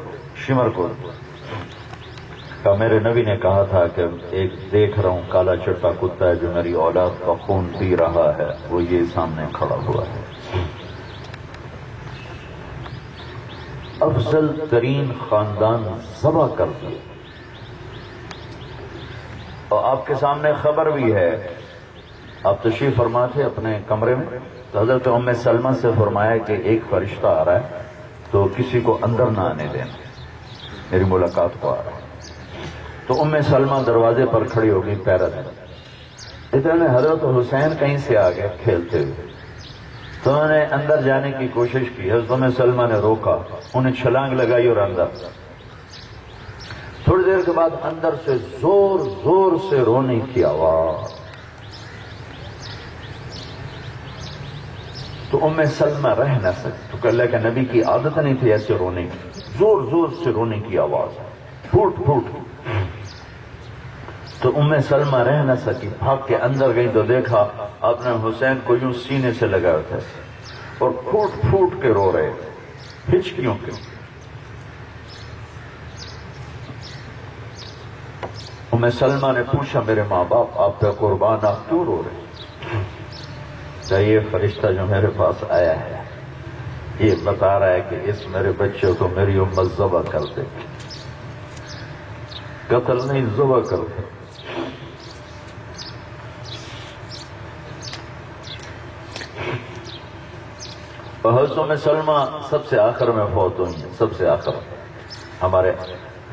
شمر کو کہ میرے نبی نے کہا تھا کہ ایک دیکھ رہا ہوں کالا چٹا کتا ہے جو میری اولاد کا خون پی رہا ہے، وہ یہ سامنے کھڑا ہوا ہے۔ افضل ترین خاندان ذبح کر دیا، اور آپ کے سامنے خبر بھی ہے، آپ تشریف فرما تھے اپنے کمرے میں تو حضرت ام سلمہ سے فرمایا کہ ایک فرشتہ آ رہا ہے تو کسی کو اندر نہ آنے دینا، میری ملاقات کو آ رہا ہے۔ تو ام سلمہ دروازے پر کھڑی ہو گئی پیرا دے، اتنے میں حضرت حسین کہیں سے آ گئے کھیلتے ہوئے، تو انہوں نے اندر جانے کی کوشش کی، حضرت ام سلمہ نے روکا، انہیں چھلانگ لگائی اور اندر۔ تھوڑی دیر کے بعد اندر سے زور زور سے رونے کی آواز، تو ام سلمہ رہ نہ سکی، تو کہ اللہ کے نبی کی عادت نہیں تھی ایسے رونے کی، زور زور سے رونے کی آواز، پھوٹ پھوٹ۔ تو ام سلمہ رہ نہ سکی، بھاگ کے اندر گئی تو دیکھا آپ نے حسین کو یوں سینے سے لگایا تھا اور پھوٹ پھوٹ کے رو رہے تھے ہچکیوں کے۔ ام سلمہ نے پوچھا میرے ماں باپ آپ پہ قربان، آپ کیوں رو رہے؟ کہ یہ فرشتہ جو میرے پاس آیا ہے یہ بتا رہا ہے کہ اس میرے بچے کو میری امت ذبح کر دے، قتل نہیں ذبح کر دے۔ حضرت ام سلمہ سب سے آخر میں فوت ہوئی ہیں، سب سے آخر ہمارے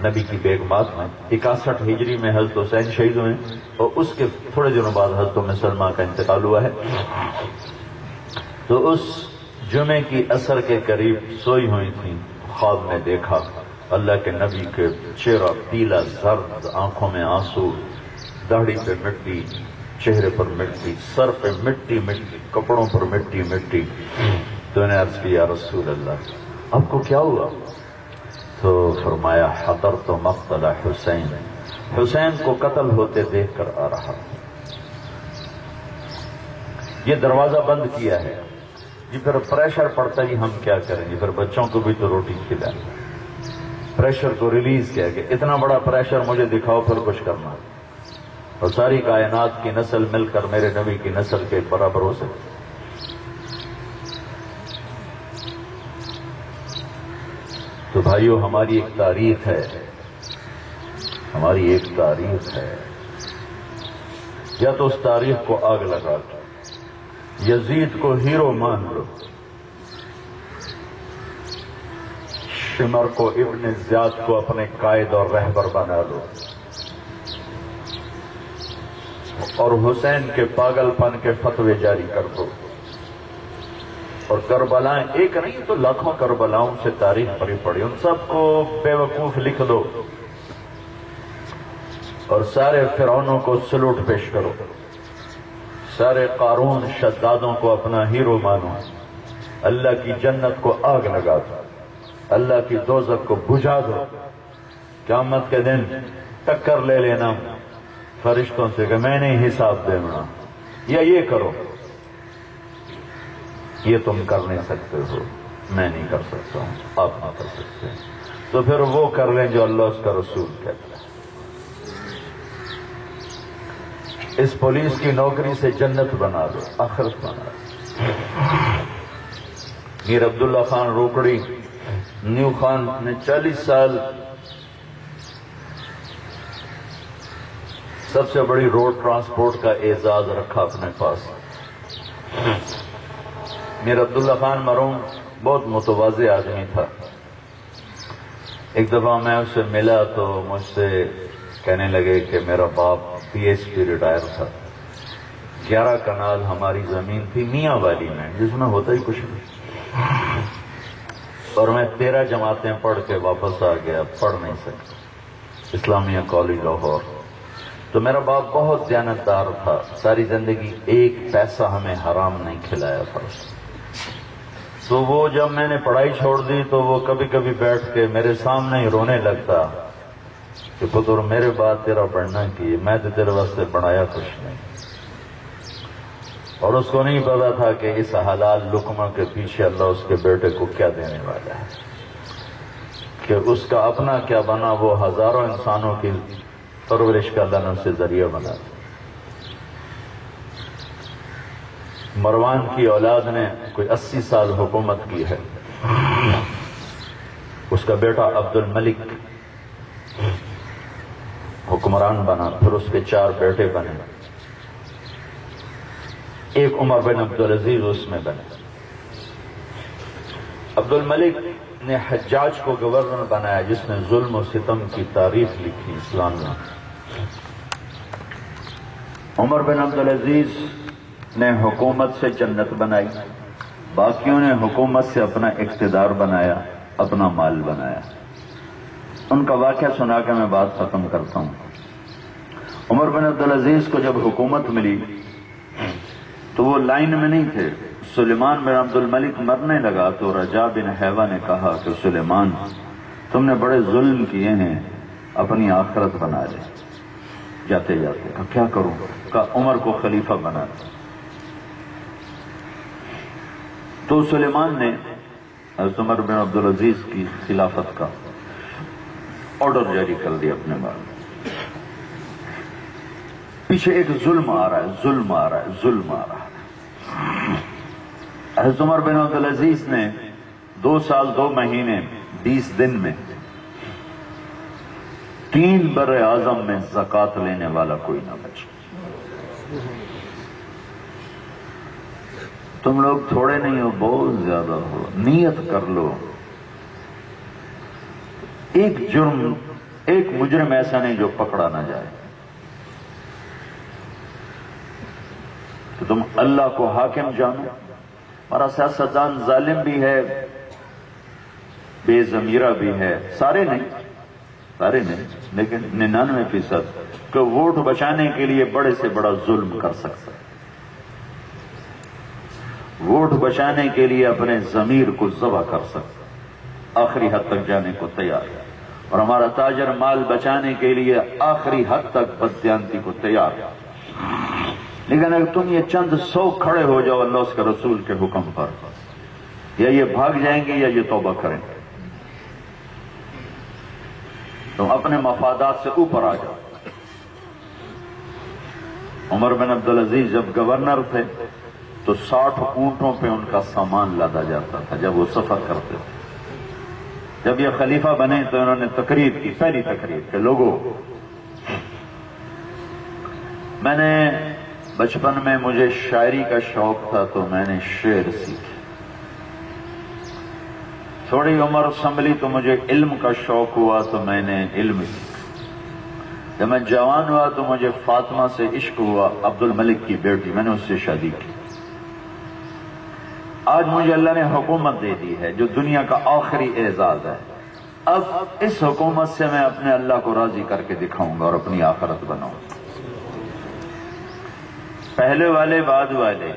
نبی کی بیگمات میں 61 ہجری میں حضرت حسین شہید ہوئے، اور اس کے تھوڑے دنوں بعد حضرت ام سلمہ کا انتقال ہوا ہے۔ تو اس جمعے کی عصر کے قریب سوئی ہوئی تھیں، خواب میں دیکھا اللہ کے نبی کے چہرہ پیلا زرد، آنکھوں میں آنسو، داڑھی پہ مٹی، چہرے پر مٹی، سر پہ مٹی مٹی، کپڑوں پر مٹی مٹی۔ تو نے عرض کیا یا رسول اللہ آپ کو کیا ہوا؟ تو فرمایا حضرت مقتل حسین، حسین کو قتل ہوتے دیکھ کر آ رہا۔ یہ دروازہ بند کیا ہے جی، پھر پریشر پڑتا ہی ہم کیا کریں گے، پھر بچوں کو بھی تو روٹی کھلائیں۔ پریشر کو ریلیز کیا کہ اتنا بڑا پریشر مجھے دکھاؤ پھر کچھ کرنا، اور ساری کائنات کی نسل مل کر میرے نبی کی نسل کے برابر ہو سکتی۔ تو بھائیو ہماری ایک تاریخ ہے، ہماری ایک تاریخ ہے، یا تو اس تاریخ کو آگ لگا دو، یزید کو ہیرو مان لو، شمر کو ابن زیاد کو اپنے قائد اور رہبر بنا لو، اور حسین کے پاگل پن کے فتوے جاری کر دو، اور کربلائیں ایک نہیں تو لاکھوں کربلاؤں سے تاریخ بھری پڑی، ان سب کو بے وقوف لکھ دو، اور سارے فرعونوں کو سلوٹ پیش کرو، سارے قارون شدادوں کو اپنا ہیرو مانو، اللہ کی جنت کو آگ لگا دو، اللہ کی دوزخ کو بجھا دو، قیامت کے دن ٹکر لے لینا فرشتوں سے کہ میں نہیں حساب دینا، یا یہ کرو، یہ تم کر نہیں سکتے ہو، میں نہیں کر سکتا ہوں، آپ نہ کر سکتے، تو پھر وہ کر لیں جو اللہ اس کا رسول کہتا ہے۔ اس پولیس کی نوکری سے جنت بنا دو، آخرت بنا دو۔ میر عبداللہ خان روکڑی نیو خان نے 40 سال سب سے بڑی روڈ ٹرانسپورٹ کا اعزاز رکھا اپنے پاس۔ میر عبداللہ خان مرحوم بہت متواضع آدمی تھا۔ ایک دفعہ میں اس سے ملا تو مجھ سے کہنے لگے کہ میرا باپ PhD ریٹائر تھا، 11 کنال ہماری زمین تھی میاں والی میں، جس میں ہوتا ہی کچھ نہیں، اور میں 13 جماعتیں پڑھ کے واپس آ گیا، پڑھ نہیں سکتا، اسلامیہ کالج لاہور۔ تو میرا باپ بہت دیانتدار تھا، ساری زندگی ایک پیسہ ہمیں حرام نہیں کھلایا تھا۔ تو وہ جب میں نے پڑھائی چھوڑ دی تو وہ کبھی کبھی بیٹھ کے میرے سامنے ہی رونے لگتا کہ پتر میرے بعد تیرا پڑھنا کی، میں تو تیرے واسطے پڑھایا کچھ نہیں۔ اور اس کو نہیں پتا تھا کہ اس حلال لقمہ کے پیچھے اللہ اس کے بیٹے کو کیا دینے والا ہے، کہ اس کا اپنا کیا بنا، وہ ہزاروں انسانوں کی پرورش کا اللہ نے اسے ذریعہ بنا۔ مروان کی اولاد نے کوئی 80 سال حکومت کی ہے، اس کا بیٹا عبد الملک حکمران بنا، پھر اس کے 4 بیٹے بنے، ایک عمر بن عبدالعزیز اس میں بنے۔ عبد الملک نے حجاج کو گورنر بنایا، جس نے ظلم و ستم کی تاریخ لکھی اسلام میں۔ عمر بن عبدالعزیز نے حکومت سے جنت بنائی، باقیوں نے حکومت سے اپنا اقتدار بنایا، اپنا مال بنایا۔ ان کا واقعہ سنا کے میں بات ختم کرتا ہوں۔ عمر بن عبدالعزیز کو جب حکومت ملی تو وہ لائن میں نہیں تھے، سلیمان بن عبد الملک مرنے لگا تو رجا بن حیوہ نے کہا کہ سلیمان تم نے بڑے ظلم کیے ہیں، اپنی آخرت بنا لے۔ جاتے جاتے کہا کیا کروں؟ کہا عمر کو خلیفہ بنا دے۔ تو سلیمان نے حضرت عمر بن عبدالعزیز کی خلافت کا آرڈر جاری کر دیا اپنے بعد۔ پیچھے ایک ظلم آ رہا ہے، ظلم آ رہا ہے، ظلم آ رہا ہے۔ حضرت عمر بن عبدالعزیز نے 2 سال 2 مہینے 20 دن میں 3 بر اعظم میں زکوٰۃ لینے والا کوئی نہ بچے۔ تم لوگ تھوڑے نہیں ہو، بہت زیادہ ہو، نیت کر لو۔ ایک مجرم ایسا نہیں جو پکڑا نہ جائے، تو تم اللہ کو حاکم جانو۔ ہمارا سیاستدان ظالم بھی ہے، بے ضمیرہ بھی ہے، سارے نہیں لیکن 99% کہ ووٹ بچانے کے لیے بڑے سے بڑا ظلم کر سکتا ہے، ووٹ بچانے کے لیے اپنے ضمیر کو ذبح کر سکتا ہے، آخری حد تک جانے کو تیار ہے۔ اور ہمارا تاجر مال بچانے کے لیے آخری حد تک بددیانتی کو تیار ہے۔ لیکن اگر تم یہ چند 100 کھڑے ہو جاؤ اللہ اس کے رسول کے حکم پر، یا یہ بھاگ جائیں گے یا یہ توبہ کریں گے، تم اپنے مفادات سے اوپر آ جاؤ۔ عمر بن عبدالعزیز جب گورنر تھے تو 60 اونٹوں پہ ان کا سامان لادا جاتا تھا جب وہ سفر کرتے تھے۔ جب یہ خلیفہ بنے تو انہوں نے تقریر کی، پہلی تقریر کہ لوگوں، میں نے بچپن میں مجھے شاعری کا شوق تھا تو میں نے شعر سیکھے، تھوڑی عمر سنبھلی تو مجھے علم کا شوق ہوا تو میں نے علم سیکھا، جب میں جوان ہوا تو مجھے فاطمہ سے عشق ہوا، عبد الملک کی بیٹی، میں نے اس سے شادی کی۔ آج مجھے اللہ نے حکومت دے دی ہے جو دنیا کا آخری اعزاز ہے، اب اس حکومت سے میں اپنے اللہ کو راضی کر کے دکھاؤں گا اور اپنی آخرت بناؤں گا۔ پہلے والے بعد والے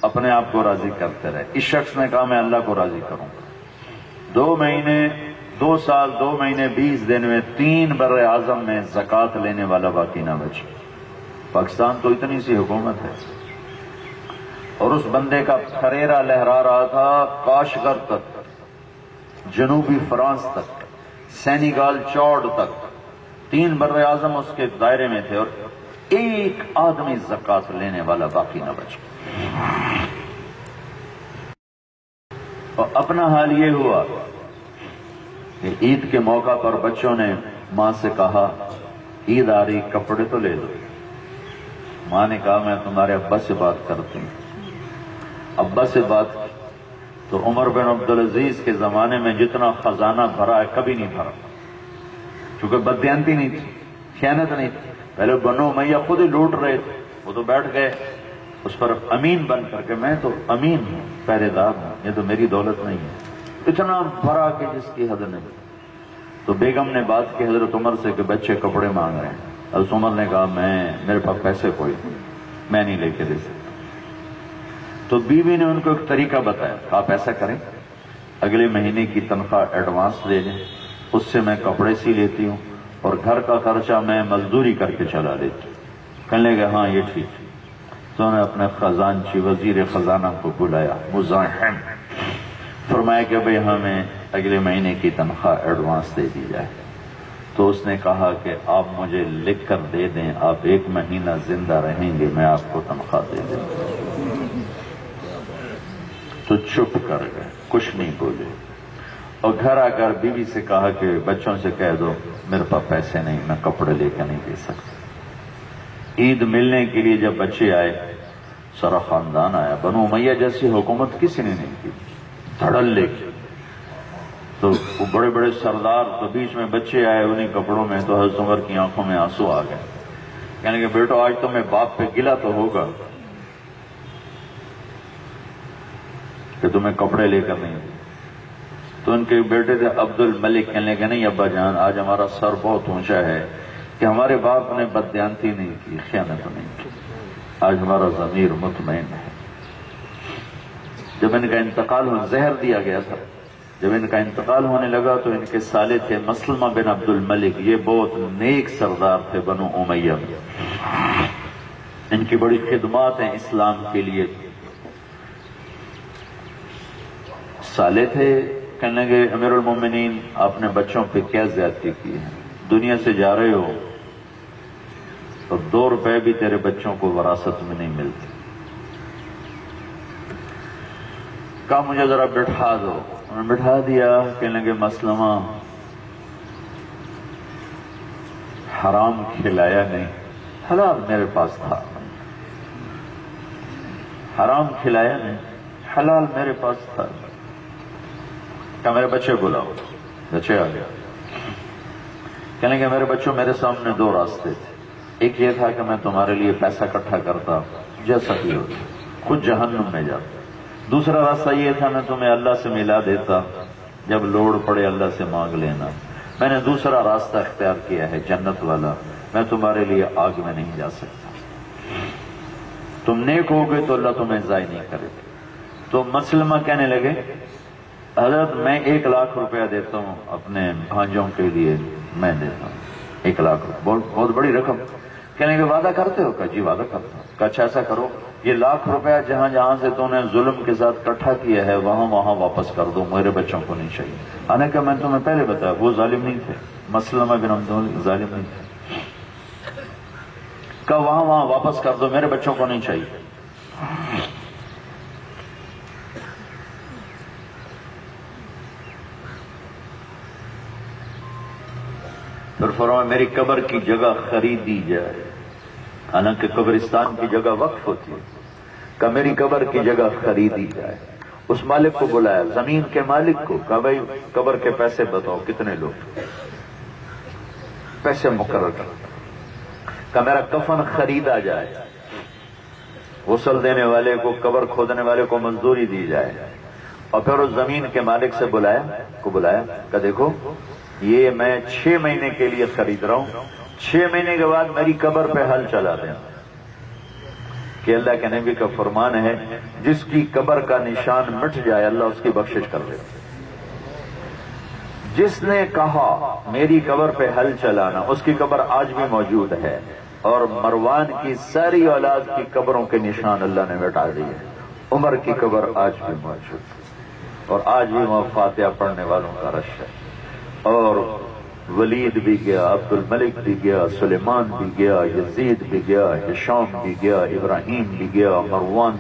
اپنے آپ کو راضی کرتے رہے، اس شخص نے کہا میں اللہ کو راضی کروں گا۔ 2 سال 2 مہینے 20 دن میں 3 بر اعظم میں زکوٰۃ لینے والا باقی نہ بچے۔ پاکستان تو اتنی سی حکومت ہے، اور اس بندے کا خریرہ لہرا رہا تھا کاشغر تک، جنوبی فرانس تک، سینیگال چوڑ تک، 3 بر اعظم اس کے دائرے میں تھے، اور ایک آدمی زکوٰۃ لینے والا باقی نہ بچا۔ اور اپنا حال یہ ہوا کہ عید کے موقع پر بچوں نے ماں سے کہا عید آ رہی، کپڑے تو لے دو۔ ماں نے کہا میں تمہارے ابا سے بات کرتی ہوں۔ ابا سے بات تو عمر بن عبدالعزیز کے زمانے میں جتنا خزانہ بھرا ہے کبھی نہیں بھرا، چونکہ بددیانتی نہیں تھی، خیانت نہیں تھی۔ پہلے بنو امیہ خود ہی لوٹ رہے تھے، وہ تو بیٹھ گئے اس پر امین بن کر کے، میں تو امین ہوں، پہرے دار ہوں، یہ تو میری دولت نہیں ہے، اتنا بھرا کہ جس کی حد نہیں۔ تو بیگم نے بات کی حضرت عمر سے کہ بچے کپڑے مانگ رہے ہیں۔ حضرت عمر نے کہا میرے پاس پیسے کوئی نہیں، میں نہیں لے کے دے سکتا۔ تو بیوی نے ان کو ایک طریقہ بتایا، آپ ایسا کریں اگلے مہینے کی تنخواہ ایڈوانس دے دیں، اس سے میں کپڑے سی لیتی ہوں اور گھر کا خرچہ میں مزدوری کر کے چلا لیتی ہوں۔ کہنے لگے ہاں یہ ٹھیک ہے۔ تو انہوں نے اپنے خزانچی وزیر خزانہ کو بلایا، مزاحم، فرمایا کہ بھئی ہمیں اگلے مہینے کی تنخواہ ایڈوانس دے دی جائے۔ تو اس نے کہا کہ آپ مجھے لکھ کر دے دیں، آپ 1 مہینہ زندہ رہیں گے میں آپ کو تنخواہ دے دیں گا۔ تو چپ کر گئے، کچھ نہیں بولے، اور گھر آ کر بیوی سے کہا کہ بچوں سے کہہ دو میرے پاس پیسے نہیں، میں کپڑے لے کے نہیں دے سکتا۔ عید ملنے کے لیے جب بچے آئے، سارا خاندان آیا، بنو امیہ جیسی حکومت کسی نے نہیں کی، دھڑل لے کے۔ تو وہ بڑے بڑے سردار، تو بیچ میں بچے آئے انہیں کپڑوں میں، تو حضرت عمر کی آنکھوں میں آنسو آ گئے، کہنے کہ بیٹو آج تمہیں باپ پہ گلہ تو ہوگا کہ تمہیں کپڑے لے کر نہیں دیے۔ تو ان کے بیٹے تھے عبد الملک، کہنے کہ نہیں ابا جان، آج ہمارا سر بہت اونچا ہے کہ ہمارے باپ نے بددیانتی نہیں کی، خیانت نہیں کی، آج ہمارا ضمیر مطمئن ہے۔ جب ان کا انتقال زہر دیا گیا تھا، جب ان کا انتقال ہونے لگا تو ان کے سالے تھے مسلمہ بن عبد الملک، یہ بہت نیک سردار تھے بنو امیہ میں، ان کی بڑی خدمات ہیں اسلام کے لیے۔ سالے تھے، کہنے لگے امیر المومنین آپ نے بچوں پہ کیا زیادتی کی ہے، دنیا سے جا رہے ہو تو 2 روپے بھی تیرے بچوں کو وراثت میں نہیں ملتے۔ کہا مجھے ذرا بٹھا دو. انہوں نے بٹھا دیا. کہنے لگے مسلمہ حرام کھلایا نہیں، حلال میرے پاس تھا. حرام کھلایا نہیں، حلال میرے پاس تھا. کہا میرے بچے بلاؤ. بچے آ گیا. کہنے لگے میرے بچوں میرے سامنے دو راستے تھے. ایک یہ تھا کہ میں تمہارے لیے پیسہ اکٹھا کرتا جیسا بھی ہو، خود جہنم میں جاتا. دوسرا راستہ یہ تھا میں تمہیں اللہ سے ملا دیتا، جب لوڑ پڑے اللہ سے مانگ لینا. میں نے دوسرا راستہ اختیار کیا ہے جنت والا. میں تمہارے لیے آگ میں نہیں جا سکتا. تم نیک ہوگے تو اللہ تمہیں ضائع نہیں کرے. تو مسلمہ کہنے لگے حضرت میں 1 لاکھ روپیہ دیتا ہوں اپنے بھانجوں کے لیے. میں دیتا ہوں 1 لاکھ روپیہ، بہت بڑی رقم. کہنے کے وعدہ کرتے ہو؟ کہا جی وعدہ کرتا ہوں. کہا اچھا ایسا کرو، یہ 1 لاکھ روپیہ جہاں جہاں سے تو نے ظلم کے ساتھ اکٹھا کیا ہے وہاں واپس کر دو، میرے بچوں کو نہیں چاہیے. حالانکہ میں تمہیں پہلے بتایا وہ ظالم نہیں تھے، مسلمہ بن عبد ظالم نہیں تھے. کہا وہاں واپس کر دو، میرے بچوں کو نہیں چاہیے. پھر فرمایا میری قبر کی جگہ خریدی جائے، حالانکہ قبرستان کی جگہ وقف ہوتی ہے. کہ میری قبر کی جگہ خریدی جائے. اس مالک کو بلایا، زمین کے مالک کو. کہا بھائی قبر کے پیسے بتاؤ کتنے لوگ، پیسے مقرر کر. کہ میرا کفن خریدا جائے، غسل دینے والے کو، قبر کھودنے والے کو مزدوری دی جائے. اور پھر اس زمین کے مالک سے بلایا کہ دیکھو یہ میں 6 مہینے کے لیے خرید رہا ہوں، 6 مہینے کے بعد میری قبر پہ ہل چلا دیں. کہ اللہ کے نبی کا فرمان ہے جس کی قبر کا نشان مٹ جائے اللہ اس کی بخشش کر دے. جس نے کہا میری قبر پہ ہل چلانا، اس کی قبر آج بھی موجود ہے. اور مروان کی ساری اولاد کی قبروں کے نشان اللہ نے مٹا دیے. عمر کی قبر آج بھی موجود ہے اور آج بھی وہاں فاتحہ پڑھنے والوں کا رش ہے. اور ولید بھی گیا، عبد الملک بھی گیا، سلیمان بھی گیا، یزید بھی گیا، ہشام بھی گیا، ابراہیم بھی گیا، مروان.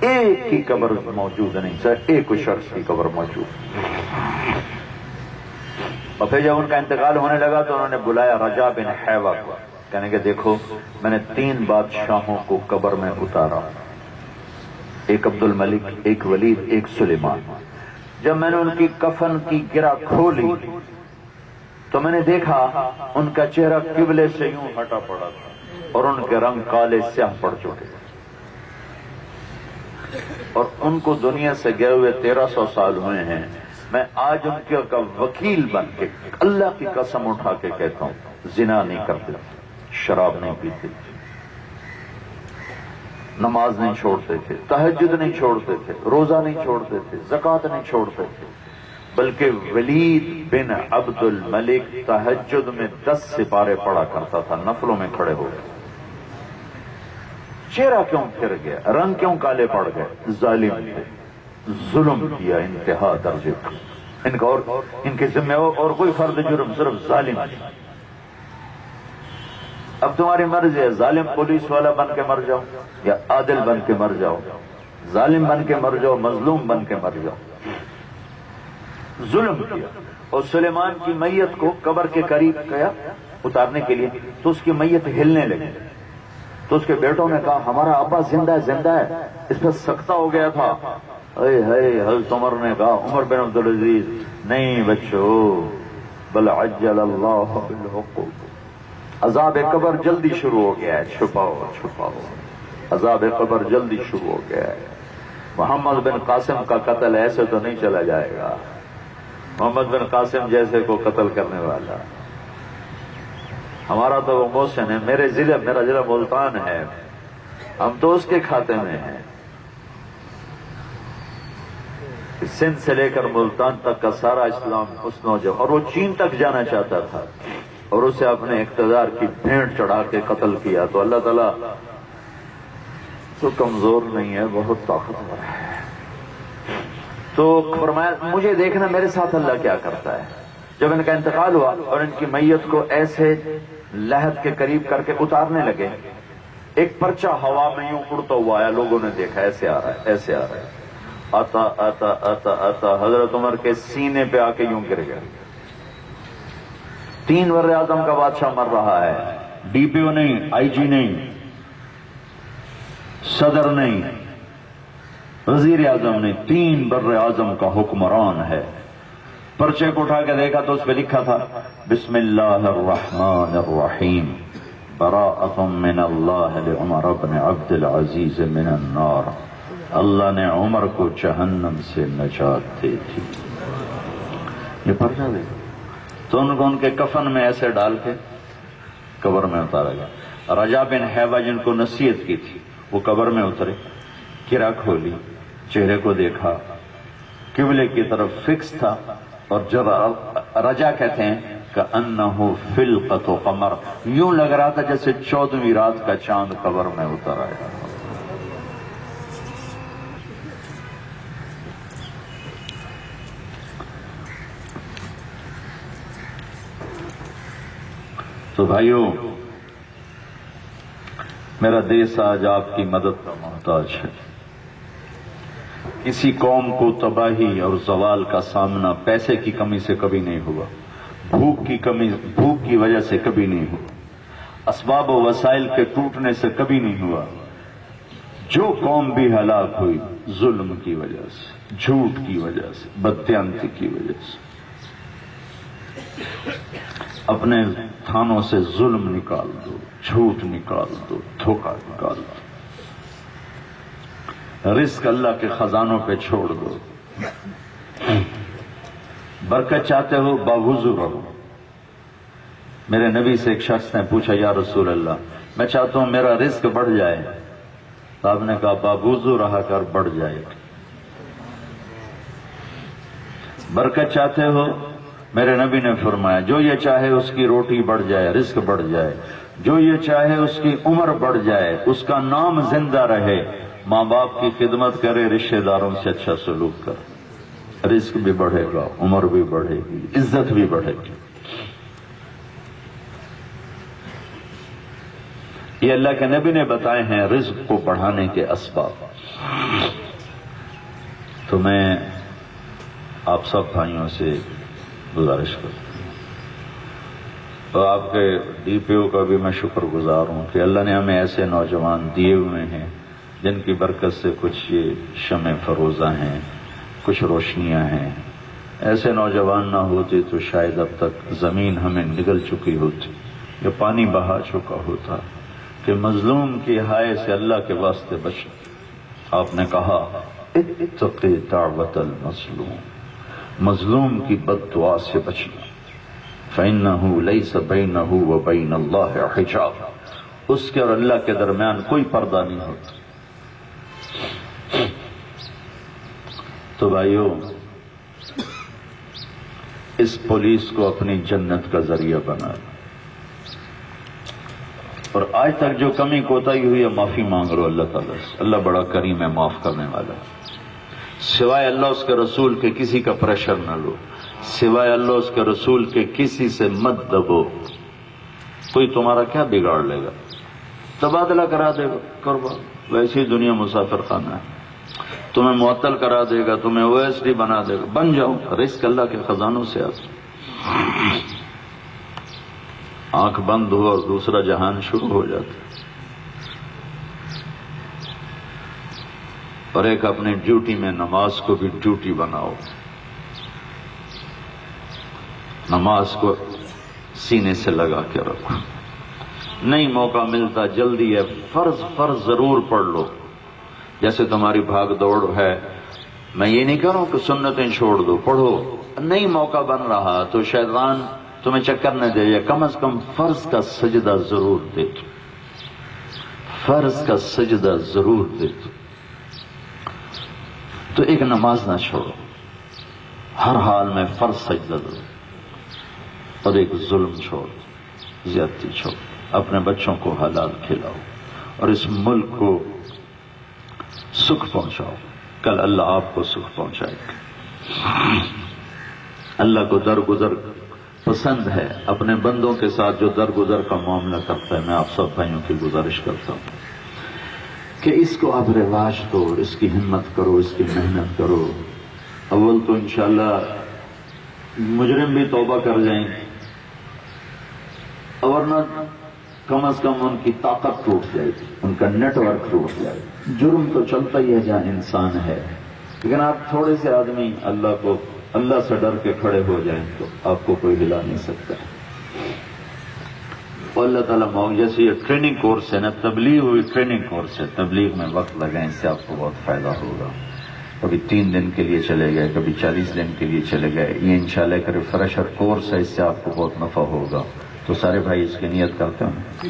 ایک کی قبر موجود نہیں سر، ایک شخص کی قبر موجود. اور پھر جب ان کا انتقال ہونے لگا تو انہوں نے بلایا رجا بن حیوہ کو. کہنے کہ دیکھو میں نے 3 بادشاہوں کو قبر میں اتارا، ایک عبد الملک، ایک ولید، ایک سلیمان. جب میں نے ان کی کفن کی گرہ کھولی تو میں نے دیکھا ان کا چہرہ قبلے سے یوں ہٹا پڑا تھا اور ان کے رنگ کالے سیاہ پڑ چکے. اور ان کو دنیا سے گئے ہوئے 1300 سال ہوئے ہیں. میں آج ان کے وکیل بن کے اللہ کی قسم اٹھا کے کہتا ہوں زنا نہیں کرتے، شراب نہیں پیتے، نماز نہیں چھوڑتے تھے، تہجد نہیں چھوڑتے تھے، روزہ نہیں چھوڑتے تھے، زکوٰۃ نہیں چھوڑتے تھے. بلکہ ولید بن عبد الملک تہجد میں 10 سپارے پڑا کرتا تھا، نفلوں میں کھڑے ہو گئے. چہرہ کیوں پھر گیا، رنگ کیوں کالے پڑ گئے؟ ظالم تھے، ظلم کیا انتہا درجے کا. ان کا اور ان کے ذمہ اور کوئی فرد جرم، صرف ظالم. اب تمہاری مرضی ہے، ظالم پولیس والا بن کے مر جاؤ یا عادل بن کے مر جاؤ، ظالم بن کے مر جاؤ، مظلوم بن کے مر جاؤ. ظلم کیا. اور سلیمان کی میت کو قبر کے قریب گیا اتارنے کے لیے تو اس کی میت ہلنے لگی. تو اس کے بیٹوں نے کہا ہمارا ابا زندہ ہے. اس پر سکتہ ہو گیا تھا. حضرت عمر نے کہا، عمر بن عبدالعزیز، نہیں بچو، بل عجل اللہ بالعقوبہ، عذاب قبر جلدی شروع ہو گیا ہے، چھپاؤ. عذاب قبر جلدی شروع ہو گیا ہے. محمد بن قاسم کا قتل ایسے تو نہیں چلا جائے گا. محمد بن قاسم جیسے کو قتل کرنے والا، ہمارا تو وہ محسن ہے. میرا ضلع ملتان ہے، ہم تو اس کے کھاتے میں ہیں. سندھ سے لے کر ملتان تک کا سارا اسلام اس نوجوان، اور وہ چین تک جانا چاہتا تھا اور اسے اپنے اقتدار کی بھینٹ چڑھا کے قتل کیا. تو اللہ تعالیٰ تو کمزور نہیں ہے، بہت طاقتور ہے. تو فرمایا مجھے دیکھنا میرے ساتھ اللہ کیا کرتا ہے. جب ان کا انتقال ہوا اور ان کی میت کو ایسے لحد کے قریب کر کے اتارنے لگے، ایک پرچہ ہوا میں یوں اڑتا ہوا آیا. لوگوں نے دیکھا ایسے آ رہا ہے. آتا آتا آتا آتا حضرت عمر کے سینے پہ آ کے یوں گر گیا. 3 بر اعظم کا بادشاہ مر رہا ہے، ڈی پی او نہیں، آئی جی نہیں، صدر نہیں، وزیر اعظم نہیں، 3 بر اعظم کا حکمران ہے. پرچے کو اٹھا کے دیکھا تو اس پہ لکھا تھا بسم اللہ الرحمن الرحیم براءۃ من اللہ لعمر بن عبد العزیز من النار. اللہ نے عمر کو جہنم سے نجات دے دی. یہ پرچہ دیکھا تو ان کو ان کے کفن میں ایسے ڈال کے قبر میں اتارا گیا. رجا بن حیوہ جن کو نصیحت کی تھی وہ قبر میں اترے، کرا کھولی، چہرے کو دیکھا، قبلے کی طرف فکس تھا، اور جب رجا کہتے ہیں کہ انہو فلقۃ قمر، یوں لگ رہا تھا جیسے 14ویں رات کا چاند قبر میں اتر آیا. تو بھائیو، میرا دیس آج آپ کی مدد کا محتاج ہے. کسی قوم کو تباہی اور زوال کا سامنا پیسے کی کمی سے کبھی نہیں ہوا، بھوک کی وجہ سے کبھی نہیں ہوا، اسباب و وسائل کے ٹوٹنے سے کبھی نہیں ہوا. جو قوم بھی ہلاک ہوئی ظلم کی وجہ سے، جھوٹ کی وجہ سے، بددیانتی کی وجہ سے. اپنے تھانوں سے ظلم نکال دو، جھوٹ نکال دو، دھوکہ نکال دو. رزق اللہ کے خزانوں پہ چھوڑ دو. برکت چاہتے ہو باوضو رہو. میرے نبی سے ایک شخص نے پوچھا یا رسول اللہ میں چاہتا ہوں میرا رزق بڑھ جائے. تو آپ نے کہا باوضو رہا کر بڑھ جائے. برکت چاہتے ہو، میرے نبی نے فرمایا جو یہ چاہے اس کی روٹی بڑھ جائے، رزق بڑھ جائے. جو یہ چاہے اس کی عمر بڑھ جائے، اس کا نام زندہ رہے، ماں باپ کی خدمت کرے، رشتہ داروں سے اچھا سلوک کرے، رزق بھی بڑھے گا، عمر بھی بڑھے گی، عزت بھی بڑھے گی. یہ اللہ کے نبی نے بتائے ہیں رزق کو بڑھانے کے اسباب. تو میں آپ سب بھائیوں سے گزارش کرتا ہوں، اور آپ کے ڈی پی او کا بھی میں شکر گزار ہوں کہ اللہ نے ہمیں ایسے نوجوان دیے ہوئے ہیں جن کی برکت سے کچھ یہ شمع فروزہ ہیں، کچھ روشنیاں ہیں. ایسے نوجوان نہ ہوتے تو شاید اب تک زمین ہمیں نگل چکی ہوتی یا پانی بہا چکا ہوتا. کہ مظلوم کی ہائے سے اللہ کے واسطے بچنا. آپ نے کہا اتقی دعوت المظلوم، مظلوم کی بد دعا سے بچنا. فإنه ليس بينه وبين الله حجاب، اس کے اور اللہ کے درمیان کوئی پردہ نہیں ہوتا. تو بھائیو، اس پولیس کو اپنی جنت کا ذریعہ بنا، اور آج تک جو کمی کوتاہی ہوئی ہے معافی مانگ لو اللہ تعالیٰ سے. اللہ بڑا کریم ہے، معاف کرنے والا ہے. سوائے اللہ اس کے رسول کے کسی کا پریشر نہ لو، سوائے اللہ اس کے رسول کے کسی سے مت دبو. کوئی تمہارا کیا بگاڑ لے گا؟ تبادلہ کرا دے گا، کروا. ویسی دنیا مسافر خانہ ہے. تمہیں معطل کرا دے گا، تمہیں OSD بنا دے گا، بن جاؤ. رزق اللہ کے خزانوں سے آتا. آنکھ بند ہو اور دوسرا جہان شروع ہو جاتا. اور ایک اپنی ڈیوٹی میں نماز کو بھی ڈیوٹی بناؤ. نماز کو سینے سے لگا کے رکھو. نہیں موقع ملتا، جلدی ہے، فرض ضرور پڑھ لو. جیسے تمہاری بھاگ دوڑ ہے، میں یہ نہیں کہہ رہا ہوں کہ سنتیں چھوڑ دو، پڑھو. نہیں موقع بن رہا تو شیطان تمہیں چکر نہ دے، یا کم از کم فرض کا سجدہ ضرور دے دو. فرض کا سجدہ ضرور دے دو. تو ایک نماز نہ چھوڑو، ہر حال میں فرض سجدہ دو. اور ایک ظلم چھوڑ، زیادتی چھوڑ. اپنے بچوں کو حلال کھلاؤ اور اس ملک کو سکھ پہنچاؤ. کل اللہ آپ کو سکھ پہنچائے گا. اللہ کو درگزر پسند ہے. اپنے بندوں کے ساتھ جو درگزر کا معاملہ کرتا ہے، میں آپ سب بھائیوں کی گزارش کرتا ہوں کہ اس کو اب رواج دو، اس کی ہمت کرو، اس کی محنت کرو. اول تو انشاءاللہ مجرم بھی توبہ کر جائیں، ورنہ کم از کم ان کی طاقت ٹوٹ جائے گی، ان کا نیٹ ورک ٹوٹ جائے گا. جرم تو چلتا ہی ہے جہاں انسان ہے، لیکن آپ تھوڑے سے آدمی اللہ سے ڈر کے کھڑے ہو جائیں تو آپ کو کوئی ہلا نہیں سکتا. اور اللہ تعالیٰ جیسے یہ ٹریننگ کورس ہے نا، تبلیغ ہوئی ٹریننگ کورس ہے، تبلیغ میں وقت لگائیں، اس سے آپ کو بہت فائدہ ہوگا. کبھی 3 دن کے لیے چلے گئے، کبھی 40 دن کے لیے چلے گئے. یہ انشاءاللہ ایک ریفریشر کورس ہے، اس سے آپ کو بہت نفع ہوگا. تو سارے بھائی اس کی نیت کرتے ہیں.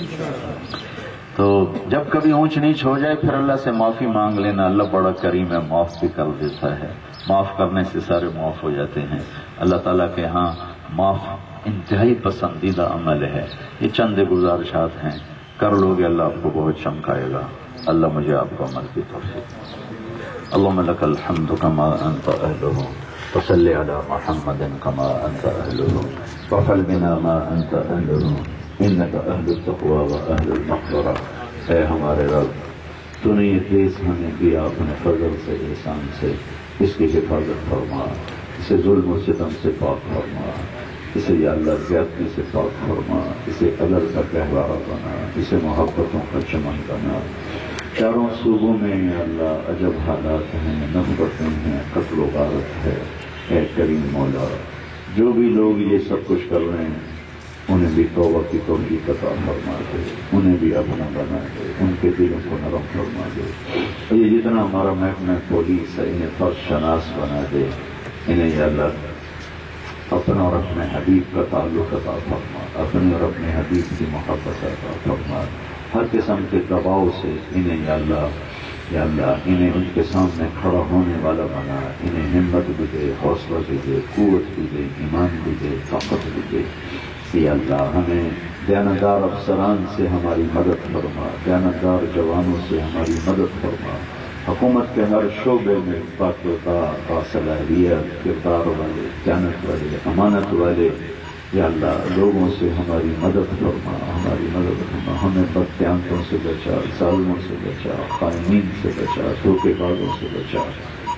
تو جب کبھی اونچ نیچ ہو جائے پھر اللہ سے معافی مانگ لینا. اللہ بڑا کریم ہے، معاف بھی کر دیتا ہے. معاف کرنے سے سارے معاف ہو جاتے ہیں. اللہ تعالیٰ کے ہاں معاف انتہائی پسندیدہ عمل ہے. یہ چند گزارشات ہیں، کر لو گے اللہ آپ کو بہت چمکائے گا. اللہ مجھے آپ کو عمل کی توفیق. اللهم لك الحمد كما أنت أهله، وصل على محمد كما أنت أهله، وفعل بنا ما أنت أهله، إنك أهل التقوى وأهل المغفرة. اے ہمارے رب، تو نے یہ دیس ہمیں دیا اپنے فضل سے، احسان سے، اس کی حفاظت فرما، اسے ظلم و ستم سے پاک فرما، اسے یا اللہ زیادتی سے پاک فرما، اسے عدل کا گہوارہ بنا، اسے محبتوں کا چمن بنا. چاروں صوبوں میں یا اللہ عجب حالات ہیں، نفرتیں ہیں، قتل و غارت ہے. اے کریم مولا، جو بھی لوگ یہ سب کچھ کر رہے ہیں انہیں بھی توبہ کی توفیق عطا فرما دے، انہیں بھی اپنا بنا دے، ان کے دلوں کو نرم فرما دے. یہ جتنا ہمارا محکمہ پولیس ہے انہیں فرض شناس بنا دے. انہیں یا اللہ اپنا اور اپنے حبیب کا تعلق عطا فرما، اپنے اور اپنے حبیب کی محبت عطا فرما. ہر قسم کے دباؤ سے انہیں یا اللہ انہیں ان کے سامنے کھڑا ہونے والا بنا. انہیں ہمت بھی دے، حوصلہ بھی دے، قوت بھی دے، ایمان بھی دے، طاقت بھی دے. یا اللہ ہمیں دیانتدار افسران سے ہماری مدد فرما، دیانتدار جوانوں سے ہماری مدد فرما. حکومت کے ہر شعبے میں باقیدار، باصلاحیت، کردار والے، دیانت والے، امانت والے یا اللہ لوگوں سے ہماری مدد فرما، ہماری مدد فرما. ہمیں بدقیامتوں سے بچا، ظالموں سے بچا، خائنین سے بچا، دھوکے بازوں سے بچا.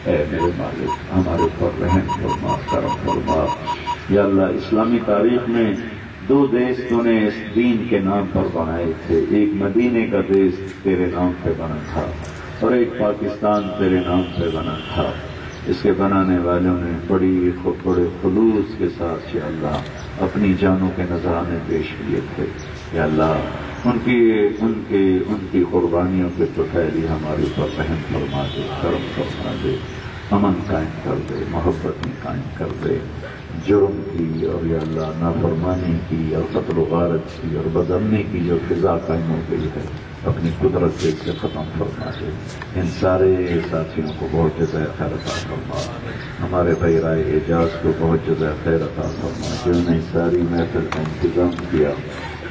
اے میرے مالک ہمارے پر رحم فرما، کرم فرما. یا اللہ اسلامی تاریخ میں 2 دیس تو نے اس دین کے نام پر بنائے تھے. ایک مدینے کا دیس تیرے نام پہ بنا تھا اور ایک پاکستان تیرے نام پہ بنا تھا. اس کے بنانے والوں نے بڑے خلوص کے ساتھ یا اللہ اپنی جانوں کے نذرانے پیش کیے تھے. یا اللہ ان کی قربانیوں کے پھیلی ہمارے اوپر رحم فرما دے، کرم فرما دے، امن قائم کر دے، محبت قائم کر دے. جرم کی اور یا اللہ نافرمانی کی اور قتل و غارت کی اور بدامنی کی جو فضا قائم ہو گئی ہے اپنی قدرت سے اسے ختم فرما دے. ان سارے ساتھیوں کو بہت جزائے خیر عطا فرما. ہمارے بھائی رائے اعجاز کو بہت جزائے خیر عطا فرما، جنہوں نے ساری محفل کا انتظام کیا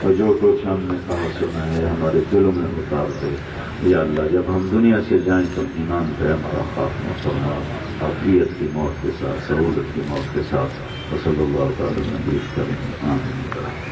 اور جو کچھ ہم نے کہا سنا ہے ہمارے دلوں میں اتار دے. یا اللہ جب ہم دنیا سے جائیں تو ایمان پہ ہمارا خاتمہ فرما، عافیت کی موت کے ساتھ، سہولت کی موت کے ساتھ. وصلی اللہ تعالی نبی کریم. آمین.